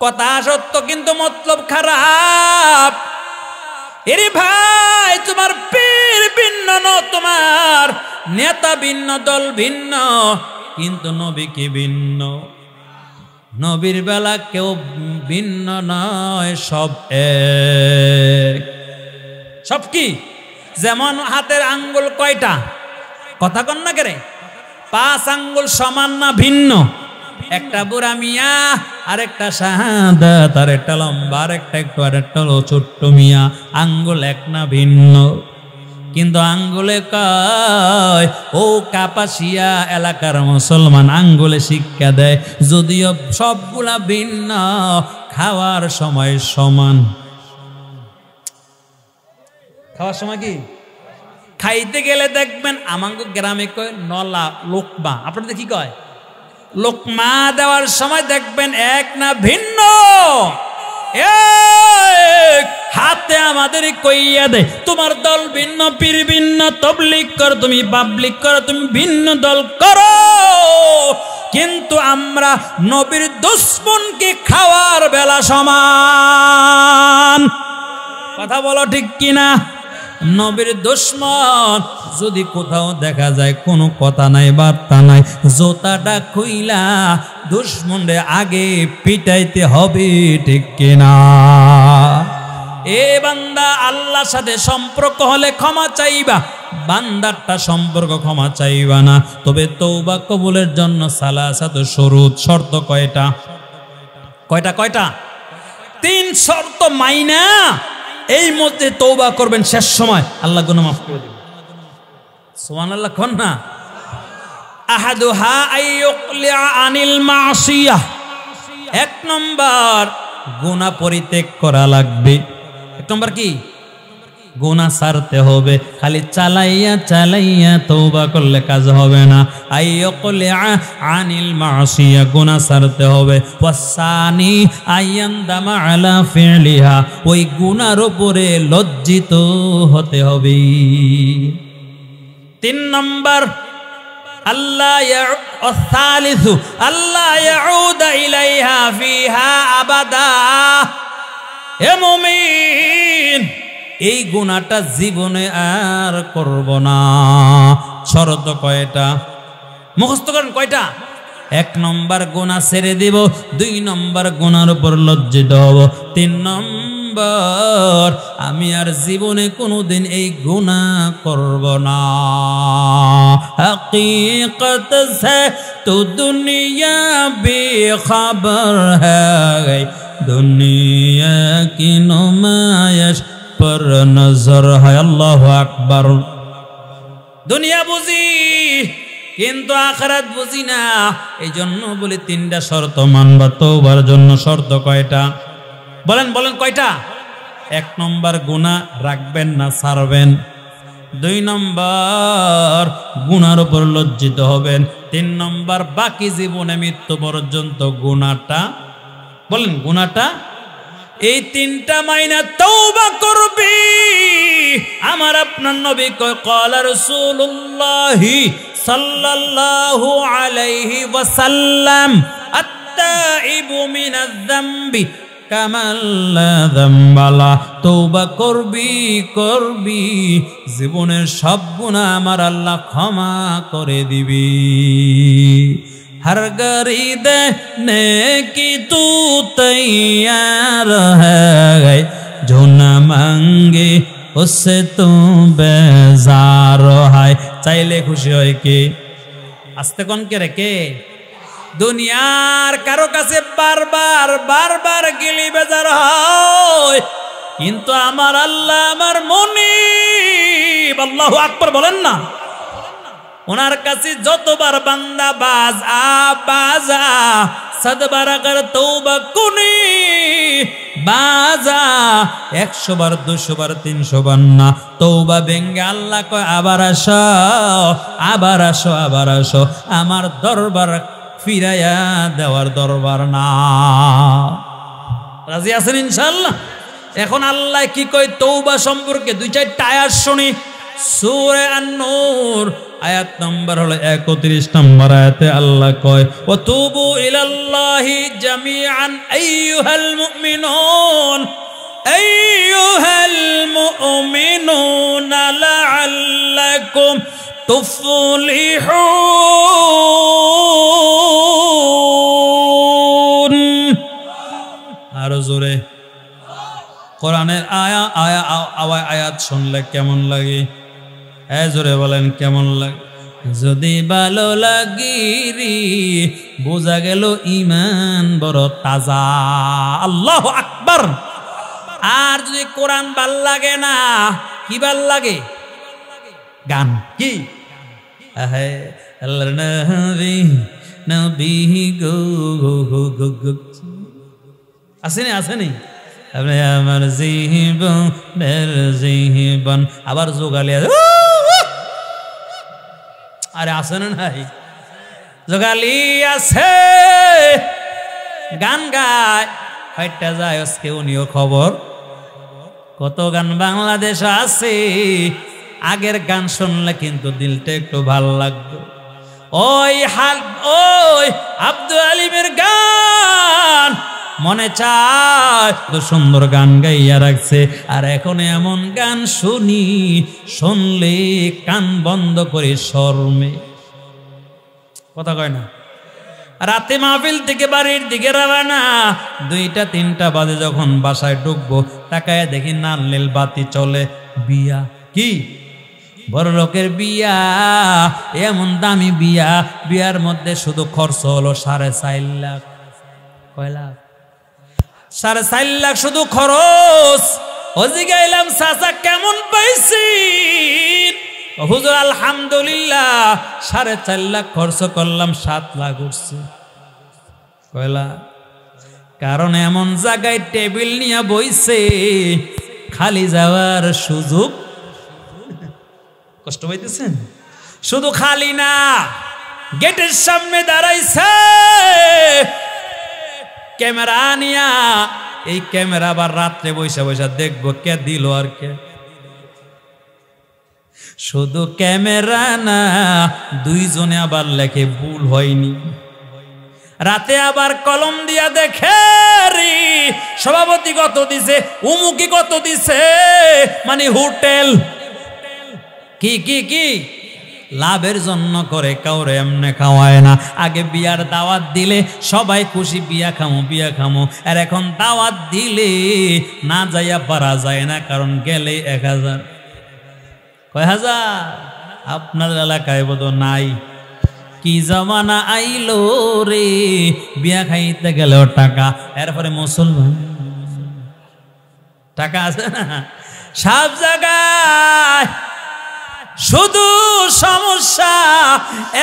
কথা সত্য কিন্তু মতলব খারাপ। এরে ভাই, তোমার পীর ভিন্ন ন, তোমার নেতা ভিন্ন, দল ভিন্ন, কিন্তু নবী কি ভিন্ন? নবীর বেলা কেউ ভিন্ন নয়, সব এক। সব কি? যেমন হাতের আঙ্গুল কয়টা? কথা কন না কেরে? 5 আঙ্গুল সমান না ভিন্ন? একটা বুড়া মিয়া, আরেকটা শাহাদাত, আরেকটা লম্বা, আরেকটা একটু, আরেকটা ছোট্ট মিয়া। আঙ্গুল এক না ভিন্ন? কিন্তু আঙ্গুলে কয়, ও কাপাসিয়া এলাকার মুসলমান আঙ্গুলে শিক্ষা দেয়, যদিও সবগুলা ভিন্ন, খাওয়ার সময় সমান। খাওয়ার সময় কি? খাইতে গেলে দেখবেন আমাকে গ্রামে কয় নলা, লোকমা। আপনাদের কি কয়? লোকমা দেওয়ার সময় দেখবেন এক না ভিন্ন? হাতে আমাদের কইয়া দে, তোমার দল ভিন্ন, পীর ভিন্ন, তবলিগ কর তুমি, পাবলিক করো তুমি, ভিন্ন দল করো, কিন্তু আমরা নবীর দুশমনকে খাওয়ার বেলা সমান। কথা বলো ঠিক কিনা? নবীর দুশমন যদি কোথাও দেখা যায় কোনো কথা নাই, বার্তা নাই, জোতাটা খুইলা দুশমনরে আগে পিটাইতে হবে, ঠিক কিনা? এ বান্দা, আল্লাহর সাথে সম্পর্ক হলে ক্ষমা চাইবা, বান্দারটা সম্পর্ক ক্ষমা চাইবা না। তবে তওবা কবুলের জন্য সালাসাতু শুরুত, শর্ত কয়টা? কয়টা? 3 শর্ত মাইনা এই মধ্যে তওবা করবেন, শেষ সময় আল্লাহ গুনাহ মাফ করে দিবেন। সুবহানাল্লাহ কোন না? আহাদুহা আইয়ুকলিআ আনিল মাসিয়াহ, 1 নম্বর গুনাহ পরিত্যাগ করা লাগবে। 1 নম্বর কি? গুনাহ ছাড়তে হবে। খালি চালাইয়া তওবা করলে কাজ হবে না। আইয়ুকলিআ আনিল মাসিয়া, গুনাহ ছাড়তে হবে। ওয়াসানি আয়ান্দামা আলা ফিলিহা, ওই গুনার উপরে লজ্জিত হতে হবে। 3 নম্বর আল্লাহ ইয়াউদা ইলাইহা ফিহা আবাদা। হে মুমিন, এই গুনাহটা জীবনে আর করব না। শর্ত কয়টা? মুখস্থ করেন কয়টা? 1 নম্বর গুনাহ ছেড়ে দিব, 2 নম্বর গুনার উপর লজ্জিত হব, 3 নম্বর আমি আর জীবনে কোনোদিন এই গুনাহ করব না। হकीकत से तो दुनिया बेखबर है, दुनिया की नुमाइश पर नजर है। अल्लाहु আকবার। দুনিয়া বুঝি কিন্তু আখিরাত বুঝি না, এই জন্য বলি 3টা শর্ত মানবা তওবার জন্য। শর্ত কয়টা? বলেন কয়টা? 1 নম্বর গুনাহ রাখবেন না, ছাড়বেন। 2 নম্বর গুনার উপর লজ্জিত হবেন। 3 নম্বর বাকি জীবনে মৃত্যু পর্যন্ত গুনাহটা, বলেন গুনাহটা, এই 3টা মাইনা তওবা করবি। আমার আপনার নবী কয়, ক্বালা রাসূলুল্লাহি সাল্লাল্লাহু আলাইহি ওয়াসাল্লাম আত-তাইবু মিনাজ যামবি কামাল লা যামবালা, তওবা করবি জীবনের সব গুনাহ আমার আল্লাহ ক্ষমা করে দিবি। हर गरीब नेकी तू तैयार है, जो न मांगे उससे तू बेजार है। চাইলে খুশি হয় কে? আস্তে কোন কে রেখে দুনিয়ার কারো কাছে বারবার গিলি বেজার হয়, কিন্তু আমার আল্লাহ আমার মুনিব, আল্লাহু আকবার বলেন না, ওনার কাছে যতবার বান্দা বাজা সদবার কর তওবা কুনি বাজা 100 বার 200 বার 300 বার না, তওবা ভেঙ্গে আল্লাহ কয় আবার আসো আমার দরবার ফিরাইয়া দেওয়ার দরবার না। রাজি আছেন ইনশাআল্লাহ? এখন আল্লাহ কি কয় তওবা সম্পর্কে 2-4টা আয়াত শুনি। সূরা আন-নূর আয়াত নম্বর হলো 31 নম্বর আয়াতে আল্লাহ কয় ওয়াতুবু ইলাল্লাহি জামিআন আইয়ুহাল মুমিনুন লাআল্লাকুম তুফলিহুন। আর জোরে কোরআনের আয়াত শুনলে কেমন লাগে? জোরে বলেন কেমন লাগে? যদি ভালো লাগিরি বোঝা গেল ইমান বড় তাজা। আল্লাহু আকবার। আর যদি কোরআন ভাল লাগে না, কি ভাল লাগে? গান। কি আল্লাহর নবী গো আসেনি আমার জীবন আবার যোগালি আরে আছে না নাই? যোগালি আছে, গান গায়, হাইটা যায় আজকে উনিও খবর। কত গান বাংলাদেশ আছে, আগের গান শুনলে কিন্তু দিলটা একটু ভালো লাগতো। ওই আব্দুল আলিমের গান মনে চায়, তো সুন্দর গান গাইয়া রাখছে। আর এখন এমন গান শুনলে কান বন্ধ করে শরমে কথা কয় না। রাতে মাহফিল থেকে বাড়ির দিকে রওনা, 2টা-3টা বাজে যখন বাসায় ঢুকবো, তাকায় দেখি নারকেল বাতি চলে। বিয়া, কি বড় লোকের বিয়া, এমন দামি বিয়া, বিয়ার মধ্যে শুধু খরচ হলো 4.5 লাখ। কয় লাখ? 4.5 লাখ শুধু খরচ। ওজি গাইলাম চাচা কেমন পাইছি? হুজুর আলহামদুলিল্লাহ 4.5 লাখ খরচ করলাম, 7 লাখ উঠছে। কয়লা? কারণ এমন জায়গায় টেবিল নিয়ে বইছে, খালি যাওয়ার সুযোগ। কষ্ট পাইতেছেন? শুধু খালি না, গেটের সামনে দাঁড়াইছে ক্যামেরা নিয়া। এই ক্যামেরা আবার রাত্রে বৈশা দেখবো কে দিল আর কে। শুধু ক্যামেরা না, 2 জনে আবার লেখে ভুল হয়নি। রাতে আবার কলম দিয়া দেখে সভাপতি কত দিছে, উমুকি কত দিছে, মানে হোটেল কি কি কি লাভের জন্য করে, কাউরে এমনে খাওয়ায় না। আগে বিয়ার দাওয়াত দিলে সবাই খুশি, বিয়া খামো। আর এখন দাওয়াত দিলে না যাইয়া পারা যায় না, কারণ গেলে 1000। কয় হাজার? আপনার এলাকায় বোধ নাই। কি জমানা আইলো রে, বিয়া খাইতে গেলেও টাকা। এরপরে মুসলমান টাকা আছে না সব জায়গায়, শুধু সমস্যা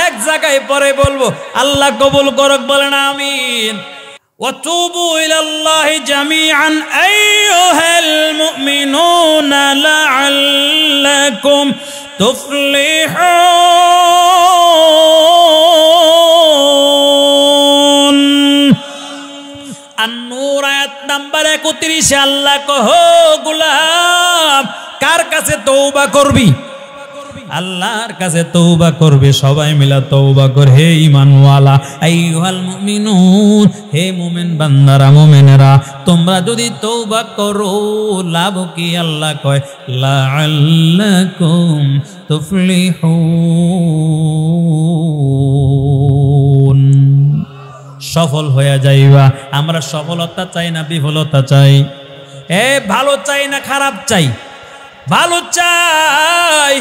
এক জায়গায়। পরে বলবো, আল্লাহ কবুল করুক, বলেন আমিন। ওয়াতুবু ইলাল্লাহি জামিআন আইয়ুহাল মুমিনুনা লাআল্লাকুম তুফলিহুন। আন-নূর আয়াত নাম্বার 31 আল্লাহ কহ গোলাম কার কাছে তওবা করবি? আল্লাহর কাছে তওবা করবে, সবাই মিলে তওবা করে, হে ঈমানওয়ালা আইয়ুহাল মুমিনুন, হে মুমিন বান্দারা মুমিনেরা, তোমরা যদি তওবা করো লাভ কি? আল্লাহ কয় লাআল্লাকুম তুফলিহুন, সফল হয়ে যাইবা। আমরা সফলতা চাই না বিফলতা চাই? ভালো চাই না খারাপ চাই? ভালো চাই।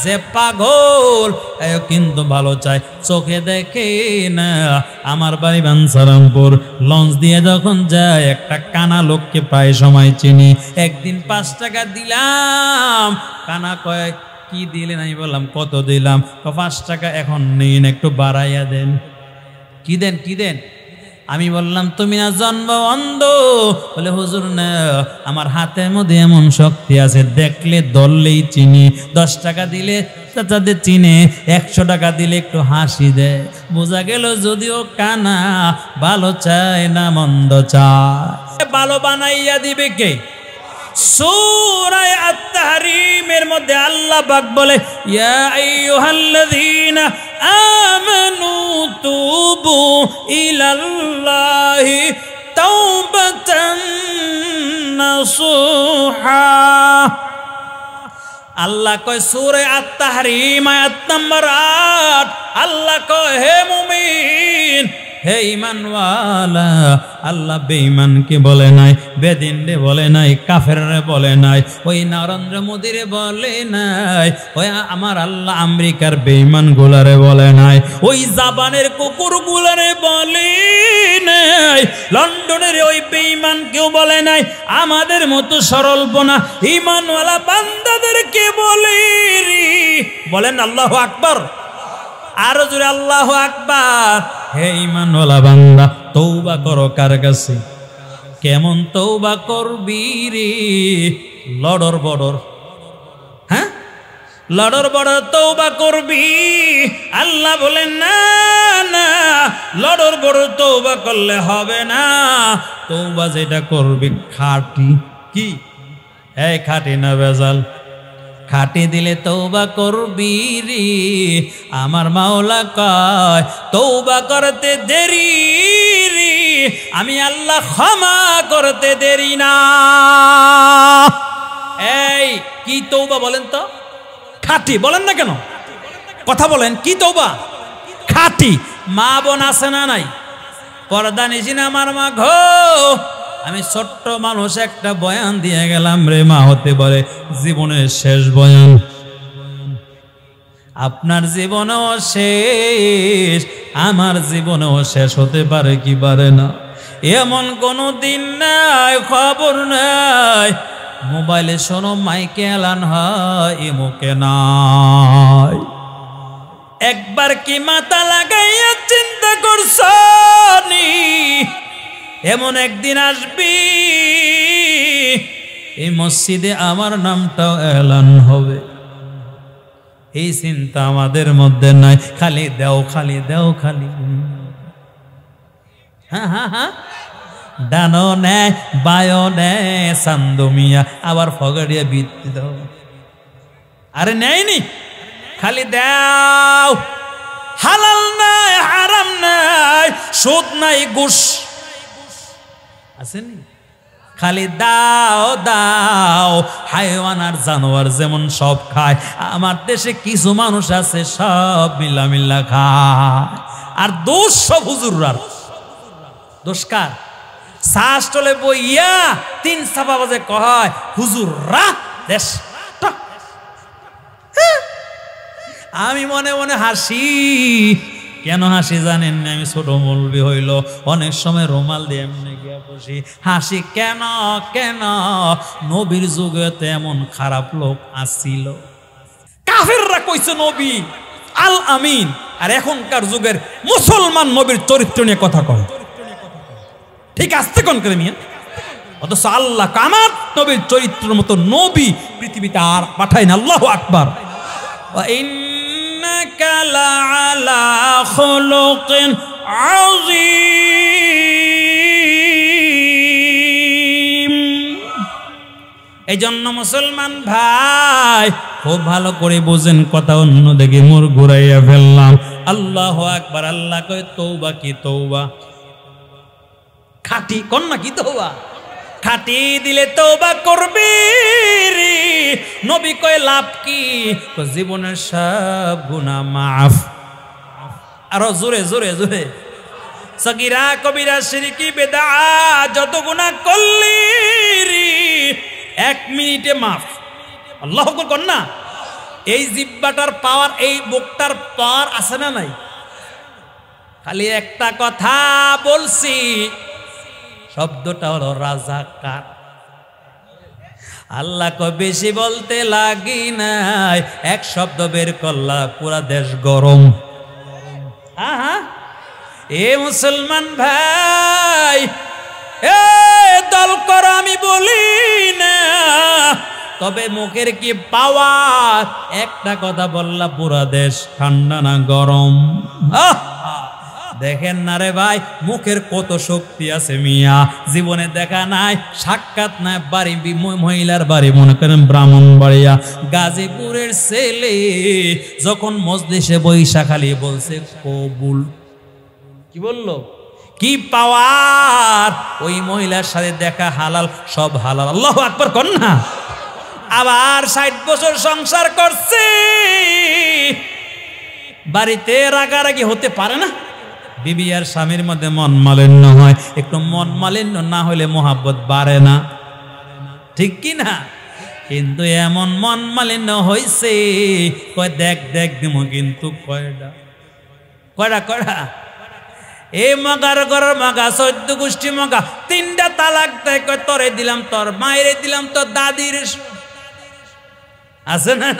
যে পাগল কিন্তু ভালো চাই, চোখে দেখে না। আমার বাড়ি বাঞ্ছারামপুর, লঞ্চ দিয়ে যখন যায় একটা কানা লোককে প্রায় সময় চিনি। একদিন 5 টাকা দিলাম, কানা কয় কি দিলেন? আমি বললাম কত দিলাম? 5 টাকা এখন নিন, একটু বাড়াইয়া দেন। কি দেন কি দেন? আমি বললাম তুমি না জন্ম অন্ধ? বলে হুজুর না, আমার হাতের মধ্যে এমন শক্তি আছে, দেখলে ধরলেই চিনি। 10 টাকা দিলে চাচাদের চিনে, 100 টাকা দিলে একটু হাসি দেয়। বোঝা গেল যদিও কানা, ভালো চায় না মন্দ চায়। ভালো বানাইয়া দিবে কে? সূরা আত-তাহরীমের মধ্যে আল্লাহ পাক বলে ইয়া আইয়ুহাল্লাযীনা আমানু তুবু ইলাল্লাহি তাওবাতান নাসুহা। আল্লাহ কয় সূরা আত-তাহরীম আয়াত নাম্বার 8, আল্লাহ কয় হে মুমিন, হে ঈমানওয়ালা, আল্লাহ বেঈমানকে বলে নাই, বেদিনরে বলে নাই, কাফেররে বলে নাই, ওই নরেন্দ্র মোদিরে বলে নাই, ওই আমার আল্লাহ আমেরিকার বেঈমান গুলারে বলে নাই, ওই জাপানের কুকুর গুলারে বলে নাই, লন্ডনের ওই বেঈমান কেউ বলে নাই। আমাদের মতো সরলপনা ঈমানওয়ালা বান্দাদেরকে বলে। বলেন আল্লাহু আকবার। আরো জোরে আল্লাহু আকবার। হে ঈমানওয়ালা বান্দা, তওবা করো কার কাছে? কেমন তওবা করবি রে? লড়র বড়র, হ্যাঁ লড়র বড়র তওবা করবি? আল্লাহ বলেন না না, লড়র বড়র তওবা করলে হবে না। তওবা যেটা করবি খাঁটি। কি? এই খাঁটি না ভেজাল? খাটি দিলে তওবা করবি রে। আমার মাওলা কয় তওবা করতে দেরি রে, আমি আল্লাহ ক্ষমা করতে দেরি না। এই কি তওবা বলেন তো? খাটি বলেন না কেন? কথা বলেন, কি তওবা? খাটি। মা বোন আছে না নাই? পর্দা নিছি না আমার মা ঘো? আমি ছোট্ট মানুষ একটা বয়ান দিয়ে গেলাম রে মা, হতে পারে জীবনের শেষ বয়ান। আপনার জীবনেও শেষ, আমার জীবনেও শেষ হতে পারে কি পারে না। এমন কোনো দিন নাই, খবর নাই, মোবাইলে শোনো মাইকে এলান হয়, এমুকে নাই। একবার কি মাথা লাগাইয়া চিন্তা করছো নি? এমন একদিন আসবি এই মসজিদে আমার নামটাও এলান হবে। এই চিন্তা আমাদের মধ্যে নাই। খালি দেও খালি দেও খালি, হ্যাঁ হ্যাঁ হ্যাঁ, ডানো নেয় বায়ো নেয় চান্দমিয়া, আবার ফগড়িয়া বৃত্তি দাও। আরে নেয়নি, খালি দাও। হালাল নাই, হারাম নাই, সুদ নাই, ঘুষ আসেনি, খালি দাও দাও। হাইওয়ান আর জানোয়ার যেমন সব খায়, আমার দেশে কিছু মানুষ আছে সব মিল্লা খায়। আর দোষ সব হুজুররার। দোষ কার? শ্বাস চলে বইয়া 3 সাবা বাজে কয় হুজুররা দেশ। আমি মনে মনে হাসি। কেন হাসি জানেন? আমি ছোট মৌলবি হইল অনেক সময় রুমাল দিয়ে এমনি গিয়া বসি, হাসি কেন? কেন নবীর যুগে তো এমন খারাপ লোক আসছিল। কাফেররা কইছে নবী আল আমিন, আর এখনকার যুগের মুসলমান নবীর চরিত্র নিয়ে কথা কয়। ঠিক আসতে কোন করে মিয়া? অথচ আল্লাহ আমার নবীর চরিত্রের মতো নবী পৃথিবীতে আর পাঠায় না। আল্লাহু আকবার। ইন্নাকা লাআলা খুলুকিন আযীম। এই জন্য মুসলমান ভাই খুব ভালো করে বোঝেন কথা, অন্য দিকে মোর ঘুরাইয়া ফেললাম। আল্লাহু আকবার। আল্লাহ কয় তওবা কি তওবা, খাঁটি কন্যা কি তওবা, খাঁটি দিলে তওবা করবি। নবী কয় লাভ কি? জীবনের সব গুনাহ মাফ। আরো জোরে জোরে জোরে। সগীরা কবিরা শিরকি বেদাত যত গুনাহ করলি 1 মিনিটে মাফ। আল্লাহু আকবার কন্যা। এই জিহ্বাটার পাওয়ার, এই বুকটার পাওয়ার আছে না নাই? খালি একটা কথা বলছি, শব্দটা হলো রাজাকার। আল্লাহ কয় বেশি বলতে লাগি নাই, এক শব্দ বের করলা পুরা দেশ গরম। এ মুসলমান ভাই, এ দল কর আমি বলি না, তবে মুখের কি পাওয়ার, একটা কথা বললা পুরা দেশ ঠান্ডা না গরম। দেখেন না রে ভাই, মুখের কত শক্তি আছে মিয়া, জীবনে দেখা নাই, সাক্ষাৎ নাই। বাড়ি মহিলার বাড়ি মনে করেন ব্রাহ্মণবাড়িয়া, গাজীপুরের ছেলে যখন মজলিসে বৈশা খালি বলছে কবুল। কি বললো? কি পাওয়ার! ওই মহিলার সাথে দেখা হালাল, সব হালাল। আল্লাহু আকবার কন্যা। আবার 60 বছর সংসার করছে, বাড়িতে রাগারাগি হতে পারে না। বিবি আর স্বামীর মধ্যে মন মালিন্য হয়, একটু মন মালিন্য না হলে মোহাব্বত বাড়ে না, ঠিক কি না? কিন্তু এমন মন মালিন্য হয়েছে, কয় দেখ দেখ দিম, কিন্তু কয়টা কয়টা কয়টা এ মগার ঘরের মগা, 14 গোষ্ঠী মগা, 3টা তালাক দেয়। কয় তরে দিলাম, তোর মায়েরে দিলাম, তোর দাদির আছে না।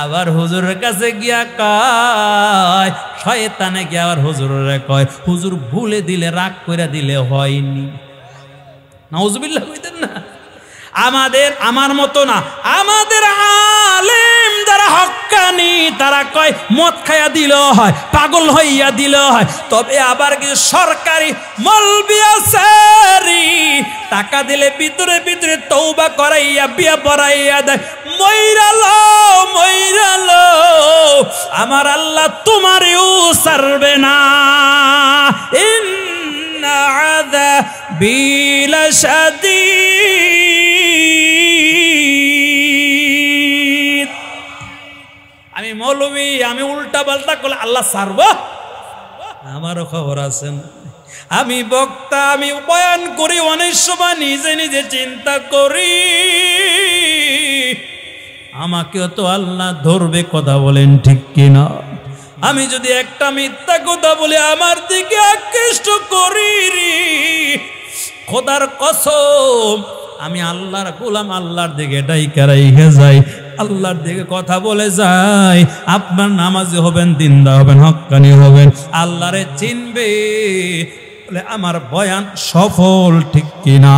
আবার হুজুরের কাছে গিয়া কয়, শয়তানে গিয়া আবার হুজুরের কয়, হুজুর ভুলে দিলে, রাগ করে দিলে হয়নি। নাউজুবিল্লাহ কইতেন না। আমার মতো না, আমাদের আলেম যারা হক্কানি, তারা কয় মদ খাইয়া দিলেও হয়, পাগল হইয়া দিলেও হয়। তবে আবার কিছু সরকারি মলবি আছে, টাকা দিলে ভিতরে ভিতরে তওবা করাইয়া বিয়া পড়াইয়া দেয়। মইরালো মইরালো, আমার আল্লাহ তোমারও ছাড়বে না। ইন্না আযাবি লাশাদীদ। আমি মৌলবি, আমি উল্টা পাল্টা করলে আল্লাহ ছাড়বো? আমারও খবর আছে। আমি বক্তা, আমি বয়ান করি, অনেক সময় নিজে নিজে চিন্তা করি, আমাকেও তো আল্লাহ ধরবে। কথা বলেন ঠিক কিনা? আমি যদি একটা মিথ্যা কথা বলে আমার দিকে আকৃষ্ট করি, খোদার কসম আমি আল্লাহর গোলাম, আল্লাহর দিকে ডাইকা রাইখে যাই, আল্লাহর দিকে কথা বলে যাই, আপনার নামাজি হবেন, দিনদা হবেন, হক্কানি হবেন, আল্লাহরে চিনবে, বলে আমার বয়ান সফল, ঠিক কিনা?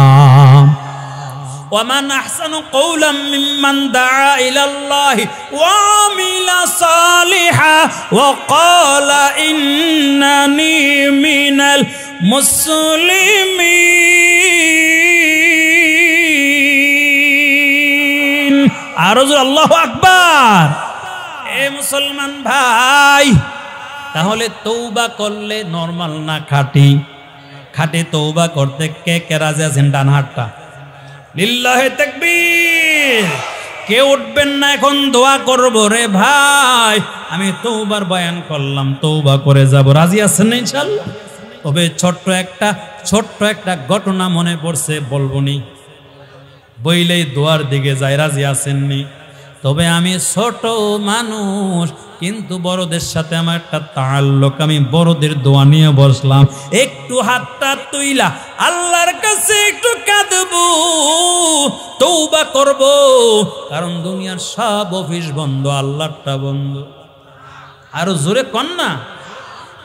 ومن أحسن قولا ممن دعا إلى الله وعمل صالحا وقال إنني من المسلمين। আরজু আল্লাহু আকবার। এ মুসলমান ভাই, তাহলে তওবা করলে নরমাল না খাঁটি? খাঁটি তওবা করতে কে কে রাজি আছেন? ডান হাতটা। লিল্লাহে তাকবীর। কে উঠবেন না? এখন দোয়া করব রে ভাই। আমি তওবার বয়ান করলাম, তওবা করে যাব। রাজি আছেন ইনশাআল্লাহ? তবে ছোট্ট একটা ঘটনা মনে পড়ছে, বলবনি, বইলেই দোয়ার দিকে যায়। রাজি আছেননি? তবে আমি ছোট মানুষ, কিন্তু বড়দের সাথে আমার একটা তাআল্লুক, আমি বড়দের দোয়া নিয়ে বসলাম। একটু হাতটা তুইলা আল্লাহর কাছে একটু কাঁদবো, তওবা করব, কারণ দুনিয়ার সব অফিস বন্ধ, আল্লাহটা বন্ধ। আরো জোরে কন না।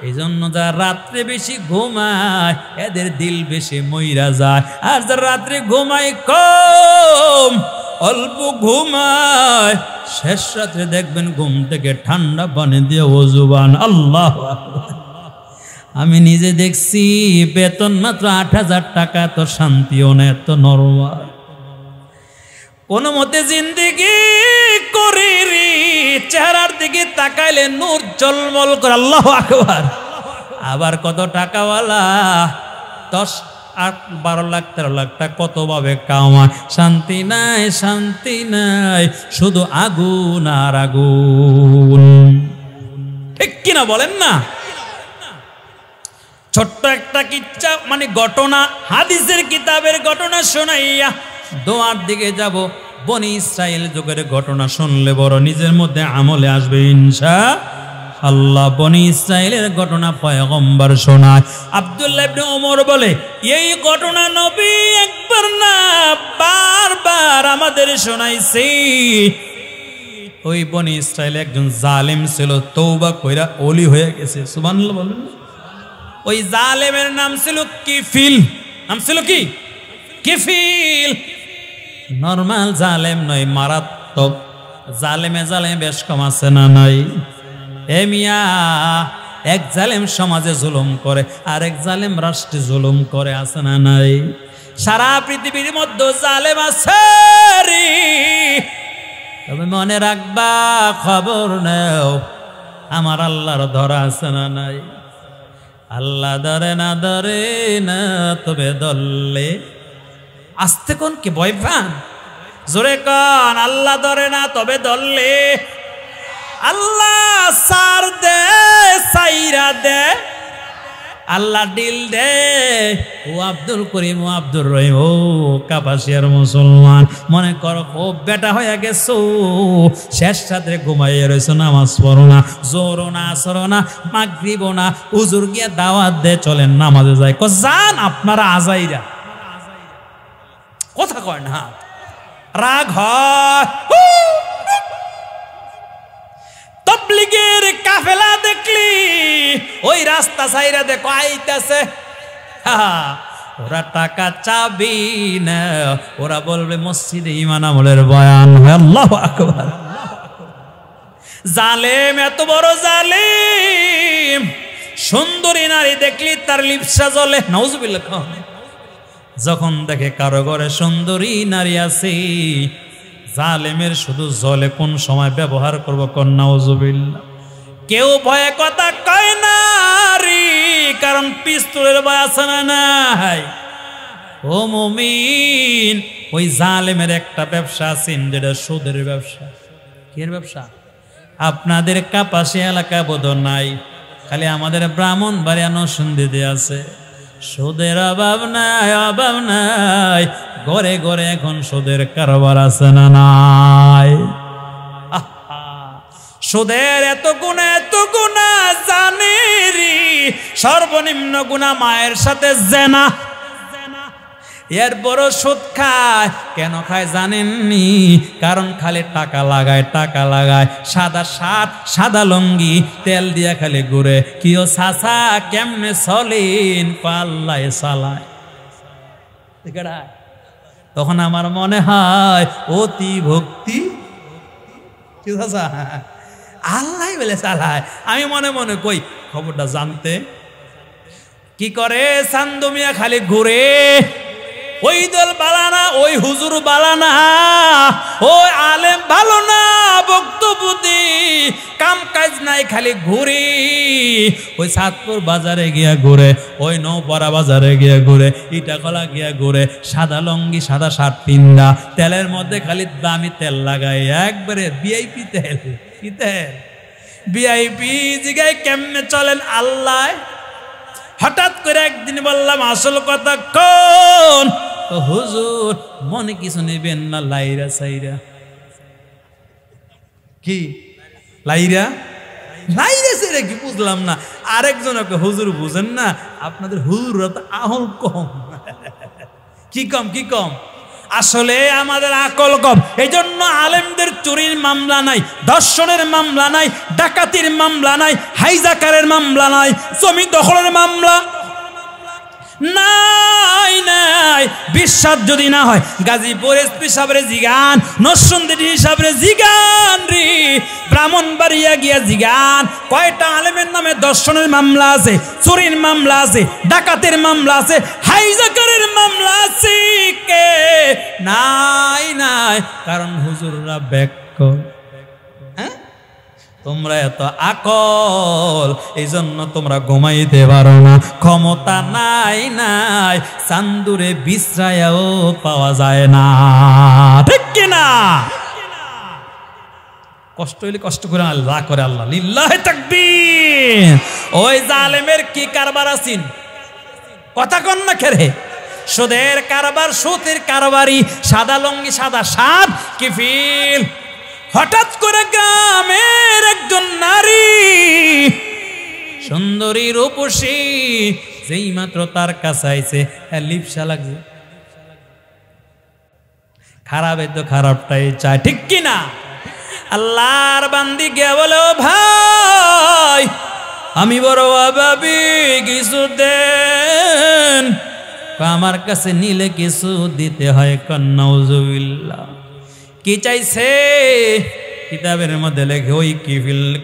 এই জন্য যারা রাত্রে বেশি ঘুমায় এদের দিল বেশি মইরা যায়, আর যারা রাত্রে ঘুমায় কম, অল্প ঘুমায়, শেষ রাত্রে দেখবেন ঘুম থেকে ঠান্ডা পানি দিয়ে ওযুবান। আল্লাহ, আমি নিজে দেখছি, বেতন মাত্র ৮,০০০ টাকা, তো শান্তিও না, এত নরমাল। কোন মতে জিন্দেগি করিরি, চেহারার দিকে তাকাইলে নূর জলমল করে, আল্লাহু আকবার। আবার কত টাকাওয়ালা 10, 8, 12 লাখ 13 লাখ টাকা কত ভাবে কামায়, শান্তি নাই, শান্তি নাই, শুধু আগুন আর আগুন। ঠিক কিনা বলেন না? ছোট্ট একটা কিচ্ছা মানে ঘটনা, হাদিসের কিতাবের ঘটনা শোনাইয়া দোয়ার দিকে যাব। বনি ইসরাইল যুগের ঘটনা শুনলে বড় নিজের মধ্যে আমলে আসবে ইনশাআল্লাহ। বনি ইসরাইলের ঘটনা পয়গম্বর শোনায়। আব্দুল্লাহ ইবনে ওমর বলে, এই ঘটনা নবী একবার না বারবার আমাদের শোনাইছে। ওই বনি ইসরাইল একজন জালেম ছিল, তওবা কইরা ওলি হয়ে গেছে। সুবহানাল্লাহ বলেন। ওই জালেমের নাম ছিল কিফিল। নাম ছিল কি? কিফিল। নরমাল জালেম নয়, মারাত্মক জালেমে। জালেম বেশ কম আছে না নাই? এ মিয়া, এক জালেম সমাজে জুলুম করে, আর এক জালেম রাষ্ট্রে জুলুম করে, আছে না নাই? সারা পৃথিবীর মধ্যে জালেম আছে রে, তবে মনে রাখবা, খবর নেও, আমার আল্লাহর ধরা আছে না নাই? আল্লাহ ধরে না, ধরে না, তবে ধরলে আস্তে কোন কি ভয় পান? জোরে কন, আল্লাহ ধরে না তবে ধরলে। আল্লাহ সার দে, সাইরা দে, আল্লাহ ডিল দে। ও আব্দুল করিম, ও আব্দুর রহিম, ও কাপাসিয়ার মুসলমান, মনে করো ও বেটা হয়ে গেছো, শেষ রাত্রে ঘুমাইয়া রয়েছো, নামাজ পড়ো না, জোরো না, আসরো না, মাগরিবও না, হুজুর গিয়া দাওয়াত দে, চলেন নামাজে যাই। যান আপনারা আজাইরা, কথা কয় না, রাগ হয়। তবলিগের কাফেলা দেখলি ওই রাস্তা সাইরা দেখো আইতাছে, ওরা টাকা চাবি না, ওরা বলবে মসজিদে ঈমান আমলের বয়ান হয়। আল্লাহু আকবার। জালেম, এত বড় জালেম, সুন্দরী নারী দেখলি তার লিপসা জ্বলে, নাউজুবিল্লাহ। যখন দেখে কারো ঘরে সুন্দরী নারী আছে, জালেমের শুধু জলে কোন সময় ব্যবহার করবো, কোন নাউজুবিল্লাহ। কেউ ভয়ে কথা কয় না রে, কারণ পিস্তলের ভয় আছে না নাই? ও মুমিন, ওই জালেমের একটা ব্যবসা আছে, যেটা সুদের ব্যবসা। কির ব্যবসা? আপনাদের কাপাসিয়া এলাকা বোধ নাই, খালি আমাদের ব্রাহ্মণবাড়িয়া নরসিংদীতে আছে। সুদের অভাব নাই, অভাব নাই, ঘরে ঘরে এখন সুদের কারবার আছে না নাই? সুদের এত গুণা, এত গুণা জানে রে, সর্বনিম্ন গুণা মায়ের সাথে জেনা। এর বড় সুদ খায়। কেন খায় জানেননি? কারণ খালি টাকা লাগায়, টাকা লাগায়, সাদা শার্ট, সাদা লঙ্গি, তেল দিয়া খালি ঘুরে। কিও চাচা কেমনে চলেন? পাল্লায় চালায়। তখন আমার মনে হয় অতি ভক্তি, আল্লাহ বলে চালায়। আমি মনে মনে কই খবরটা জানতে কি করে? চান্দু মিয়া খালি ঘুরে, ওই দল বালানা, ওই হুজুর বালানা, ওই আলেম ভালো না, বক্তব্য দি, কাম কাজ নাই, খালি ঘুরি। ওই সাতপুর বাজারে গিয়া ঘুরে, ওই নৌপাড়া বাজারে গিয়া ঘুরে, ইটাকলা গিয়া ঘুরে, সাদা লঙ্গি, সাদা শার্ট পিন্দা, তেলের মধ্যে খালি দামি তেল লাগাই, একবারে ভিআইপি তেল। কি তেল? ভিআইপি জিগায় কেমনে চলেন আল্লাহ। হঠাৎ করে একদিন বললাম, আসল কথা কোন? হুজুর মনে কিছু নেবেন না, লাইরা সাইরা। কি লাইরা? লাইরা সাইরা কি বুঝলাম না। আরেকজন হুজুর বুঝেন না, আপনাদের হুজুর আহল কম। কি কম? কি কম? আসলে আমাদের আকল কম। এই জন্য আলেমদের চুরির মামলা নাই, ধর্ষণের মামলা নাই, ডাকাতির মামলা নাই, হাইজাকারের মামলা নাই, জমি দখলের মামলা নাই নাই। বিশ্বাস যদি না হয় গাজীপুর এসপি সাহেবের জিগান, নরসিংদী সাহেবের জিগান রে, ব্রাহ্মণবাড়িয়া গিয়া জিগান, কয়টা আলেমের নামে দর্শনের মামলা আছে, চুরির মামলা আছে, ডাকাতের মামলা আছে, হাইজাকারের মামলা আমরা আছি কে নাই নাই, কারণ হুজুররা ব্যাক। হ্যাঁ, তোমরা এত আকল, এই জন্য তোমরা ঘুমাইতে পারো না। ক্ষমতা নাই নাই, চান্দুরে বিশ্রায়ও পাওয়া যায় না, ঠিক কিনা? কষ্ট হইলে কষ্ট করে আল্লাহ করে, আল্লাহ লিল্লাহি তাকবীর। ওই জালেমের কি কারবার আছেন, কথা কন না খেরে? সুদের কারবার, সুদের কারবারি, সাদা লঙ্গি সাদা সাদ কিফিল। হঠাৎ করে গ্রামের একজন নারী সুন্দরী রূপসী, যেই মাত্র তার কাছে আইছে লিপসা লাগছে। খারাপে তো খারাপটাই চায়, ঠিক কিনা? আল্লাহর বান্দি গিয়া বলে, ও ভাই আমি বড় অভাবী, কিছু দেন। আমার কাছে নিলে কিছু দিতে হয়। নাউজুবিল্লাহ। কি চাইছে? কিতাবের মধ্যে লেখে, ওই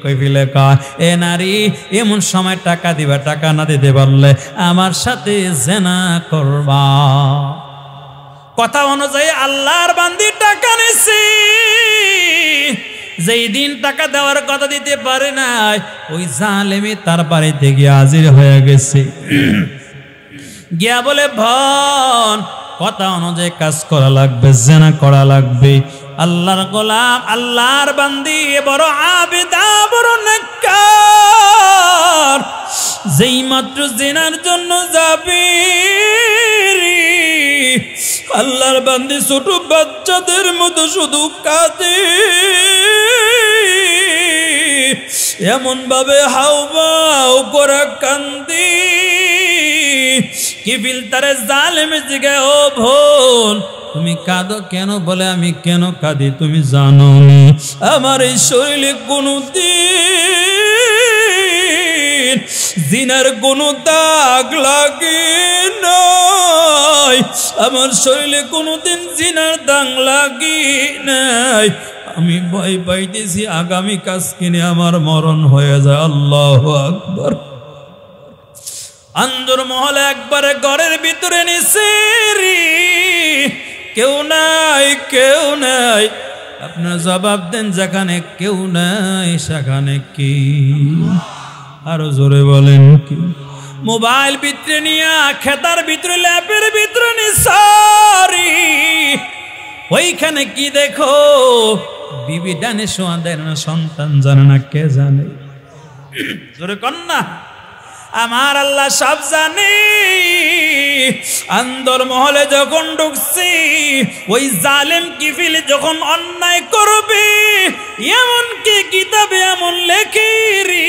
কৈফিলে কয়, এ নারী এমন সময় টাকা দিবা, টাকা না দিতে পারলে আমার সাথে জেনা করবা। কথা অনুযায়ী আল্লাহর বান্দি টাকা নিছি। যেই দিন টাকা দেওয়ার কথা দিতে পারে নাই, ওই জালেমি তার বাড়িতে গিয়ে হাজির হয়ে গেছে। গিয়া বলে, ভন কথা অনুযায়ী কাজ করা লাগবে, জেনা করা লাগবে। আল্লাহর গোলাম, আল্লাহর বান্দি বড় আবিদা, বড় নেককার। যেই মাত্র জেনার জন্য যাবে, আল্লাহর বান্দি ছোট বাচ্চাদের মতো শুধু কাঁদে, এমন ভাবে হাউমাউ করে কান্দি। কিফিল তারে জালেমে জিগায়, ও বোন তুমি কাঁদো কেন? বলে, আমি কেন কাঁদি তুমি জানো নি? আমার এই শরীরে কোনদিন জিনার কোনো দাগ লাগে নাই, আমার শরীরে কোনদিন জিনার দাগ লাগি নাই। আমি ভয় পাইতেছি আগামী কাজ কিনে আমার মরণ হয়ে যায়। আল্লাহু আকবার। আন্দর মহলে একবারে ঘরের ভিতরে নিছে, কেউ নাই, কেউ নাই। আপনার জবাব দেন, যেখানে কেউ নাই সেখানে কি? আরো জোরে বলেন কি? মোবাইল ভিতরে নিয়া, খেতার ভিতরে, ল্যাপের ভিতরে নিসারি, ওইখানে কি দেখো? বিবি ডানে শোয়া দেয় না, সন্তান জানে না, কে জানে? জোরে কন্যা, আমার আল্লাহ সব জানে। আন্দর মহলে যখন ঢুকছি, ওই জালেম কিফিল যখন অন্যায় করবে, এমনকি কিতাবে এমন লেখেরি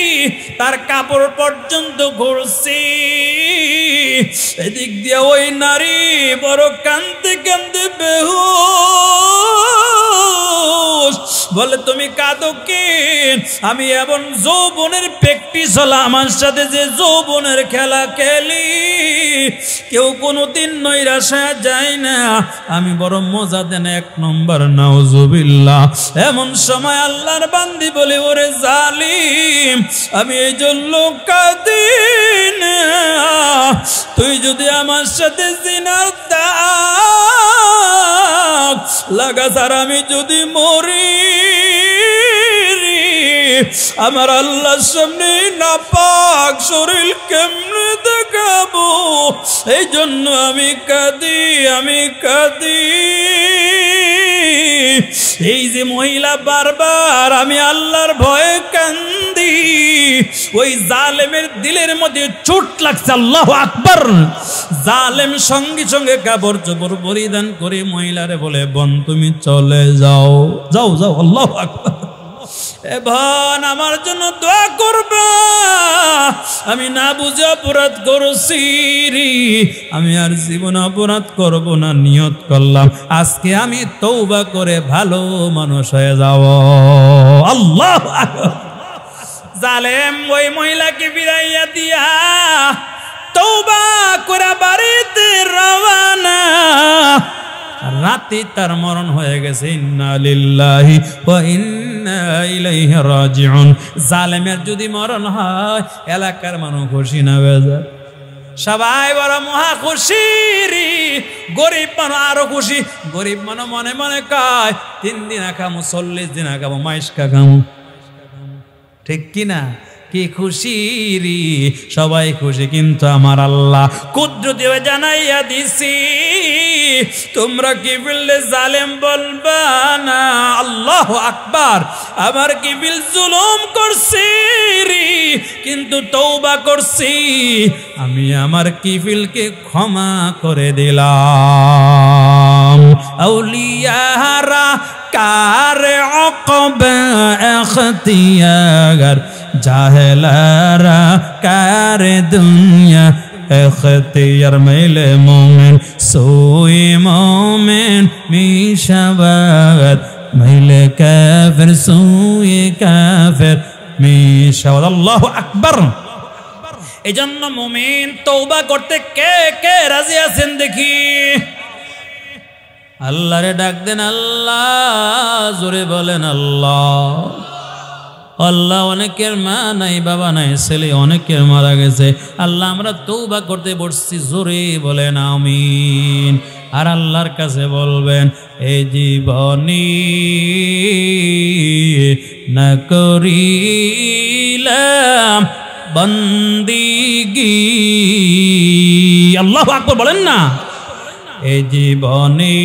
তার কাপড় পর্যন্ত ঘুরছি। এদিক দিয়ে ওই নারী বড় কান্দতে কান্দতে বেহুশ। বলে, তুমি কাঁদো কেন? আমি এমন যৌবনের প্র্যাকটিস হলো, আমার সাথে যে যৌবনের খেলা খেলি, কেউ কোনোদিন নৈরাশা যায় না। আমি বড় মজা দেন এক নম্বর। নাউজুবিল্লাহ। এমন সময় আল্লাহর বান্দি বলে, ওরে জালিম, আমি এই জন্য কাঁদি না, তুই যদি আমার সাথে জিনার দাগ লাগা ছাড়া আমি যদি মরি, আমার আল্লাহর সামনে নাপাক শরীর কেমনে দেখাবো? এই জন্য আমি কাঁদি, আমি কাঁদি। এই যে মহিলা বারবার আমি আল্লাহর ভয়ে কান্দি, ওই জালেমের দিলের মধ্যে চোট লাগছে। আল্লাহু আকবার। জালেম সঙ্গে সঙ্গে কাপড় চোপড় পরিধান করে মহিলারে বলে, বোন তুমি চলে যাও, যাও যাও। আল্লাহু আকবার। এ বোন, আমার জন্য দোয়া করবা, আমি না বুঝে অপরাধ করছি, আমি আর জীবন অপরাধ করব না, নিয়ত করলাম আজকে আমি তওবা করে ভালো মানুষ হয়ে যাব। আল্লাহু আকবার। জালেম ওই মহিলাকে ফিরাইয়া দিয়া তওবা করে বাড়িতে রওনা। রাতে তার মরণ হয়ে গেছে। ইন্না লিল্লাহি ওয়া ইন্না ইলাইহি রাজিউন। জালেমের যদি মরণ হয়, এলাকার মানুষ খুশি না বেজার? সবাই বড় মহা খুশি, গরিব মানুষ আরো খুশি। গরিব মানুষ মনে মনে কয় 3 দিন খামু, 40 দিন খামু, মাইশকা খামু। ঠিক কিনা? কি খুশি রে, সবাই খুশি। কিন্তু আমার আল্লাহ কুদরতি জানাইয়া দিছি, তোমরা কি বিল জালেম বলবা না। আল্লাহু আকবার। আমার কি বিল জুলুম করছি রে, কিন্তু তওবা করছি, আমি আমার কিফিলকে ক্ষমা করে দিলাম। আউলিয়ারা কার উকবা ইখতিয়ার, জাহেলারা কার দুনিয়া ইখতিয়ার। মিলে মোমেন সোই মোমেন মিশাবাদ, মিলে কাফির সোই কাফির মিশাবাদ। আল্লাহু আকবার। এজন্য মুমিন তওবা করতে কে কে রাজি আছেন দেখি? আল্লাহরে ডাক দেন, আল্লাহ। জোরে বলেন আল্লাহ। আল্লাহ অনেকের মা নাই, বাবা নাই, ছেলে অনেকের মারা গেছে। আল্লাহ আমরা তওবা করতে বসছি, জোরে বলেন আমিন। আর আল্লাহর কাছে বলবেন, এই জীবনী না করিলাম বন্দিগি। আল্লাহু আকবার বলেন না। এই জীবনী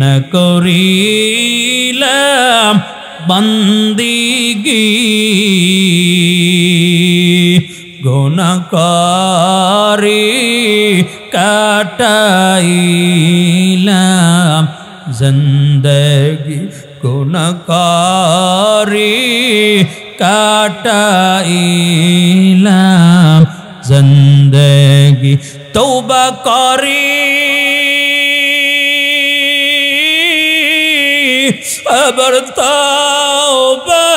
না করিলাম বন্দিগি, গুনাহ করে কাটাইলাম জিন্দেগি, গুনাহ করে কাটাইলাম জিন্দেগি। তওবা করি আবার তওবা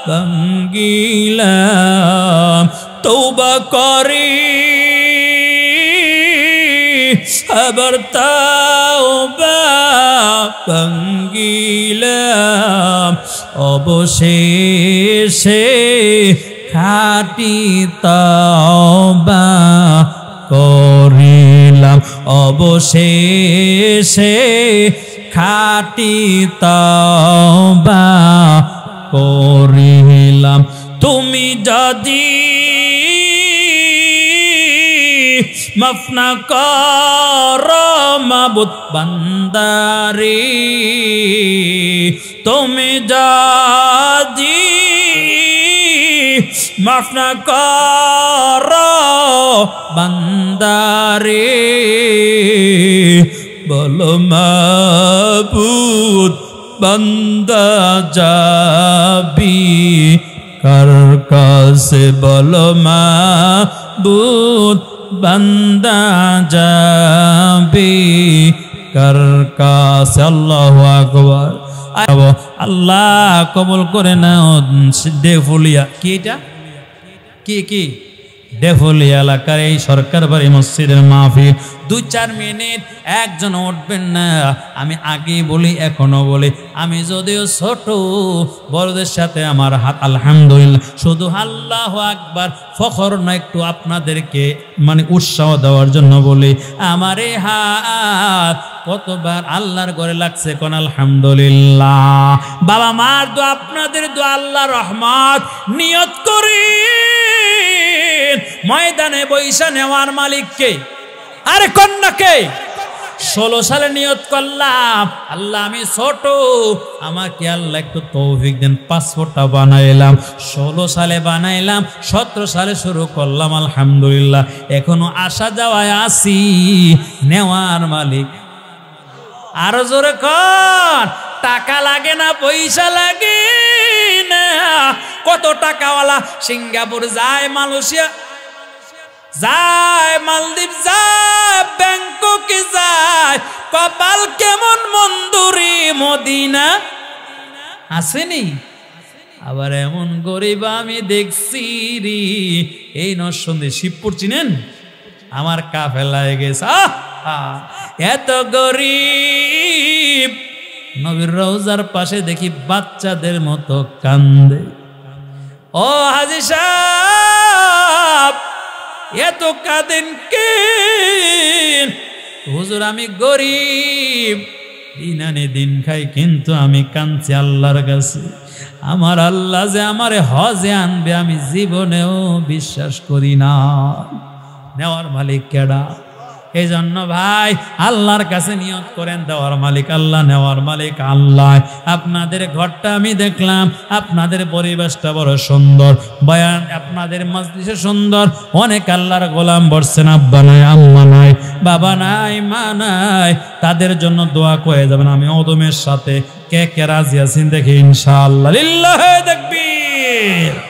ভাঙ্গিলাম, তওবা করি আবার তওবা ভাঙ্গিলাম। অবশেষে খাঁটি তওবা করিলাম, অবশেষে খাঁটি তওবা করিলাম। তুমি যদি মাফ না করো মাবুদ বান্দারে, তুমি যদি মাফ না করো বান্দারে, বলো মাবুদ বান্দা যাবি কার কাছে, বলো মাবুদ বান্দা যাবি কার কাছে। আল্লাহু আকবার। আল্লাহ কবুল করে নাও। ডেফুলিয়া কি, এটা কি কি ডেফুলিয়া এলাকার এই সরকার বাড়ি মসজিদের মাহফিল। 2-4 মিনিট একজন উঠবেন না। আমি আগে বলি, এখনো বলি, আমি যদিও ছোট, বড়দের সাথে আমার হাত আলহামদুলিল্লাহ। শুধু আল্লাহু আকবার ফখর না, একটু আপনাদেরকে মানে উৎসাহ দেওয়ার জন্য বলি, আমার এই হাত কতবার আল্লাহর ঘরে লাগছে, কোন আলহামদুলিল্লাহ। বাবা মার দোয়া, আপনাদের দোয়া, আল্লাহর রহমত নিয়ত করি ময়দানে বৈশা নেওয়ার মালিককে। আরে কন্যাকে 16 সালে নিয়ত করলাম, আল্লাহ আমি ছোট, আমাকে আল্লাহ একটু তৌফিক দেন, পাসপোর্টটা বানাইলাম। 16 সালে বানাইলাম, 17 সালে শুরু করলাম, আলহামদুলিল্লাহ। এখনো আসা যাওয়ায় আছি, নেওয়ার মালিক। আরো জোরে কর। টাকা লাগে না, পয়সা লাগে না। কত টাকাওয়ালা সিঙ্গাপুর যায়, মালয়েশিয়া যায়, মালদ্বীপ যায়, ব্যাংককে যায়, কপাল কেমন মন্দুরি মদিনা আসেনি। আবার এমন গরিব আমি দেখছি রে, এই নরসিংদী শিবপুর চিনেন, আমার কাফেলায় গেছে, এত গরিব, নবীর রওজার পাশে দেখি বাচ্চাদের মতো কান্দে। ও হাজী সাহেব, এত কাঁদেন কে? হুজুর আমি গরিব, দিন আনি দিন খাই, কিন্তু আমি কাঁদছি আল্লাহর কাছে। আমার আল্লাহ যে আমারে হজে আনবে আমি জীবনেও বিশ্বাস করি না। নেওয়ার মালিক কেডা? এই জন্য ভাই আল্লাহর কাছে নিয়ত করেন, দেওয়ার মালিক আল্লাহ, নেওয়ার মালিক আল্লাহ। আপনাদের ঘরটা আমি দেখলাম, আপনাদের পরিবেশটা বড় সুন্দর, বয়ান আপনাদের মজলিসে সুন্দর, অনেক আল্লাহর গোলাম বসছেন, আব্বা নাই, আম্মা নাই, বাবা নাই, মা নাই, তাদের জন্য দোয়া করে যাবেন। আমি ওদমের সাথে কে কে রাজি আছেন দেখি ইনশাআল্লাহ। লিল্লাহি তাকবীর।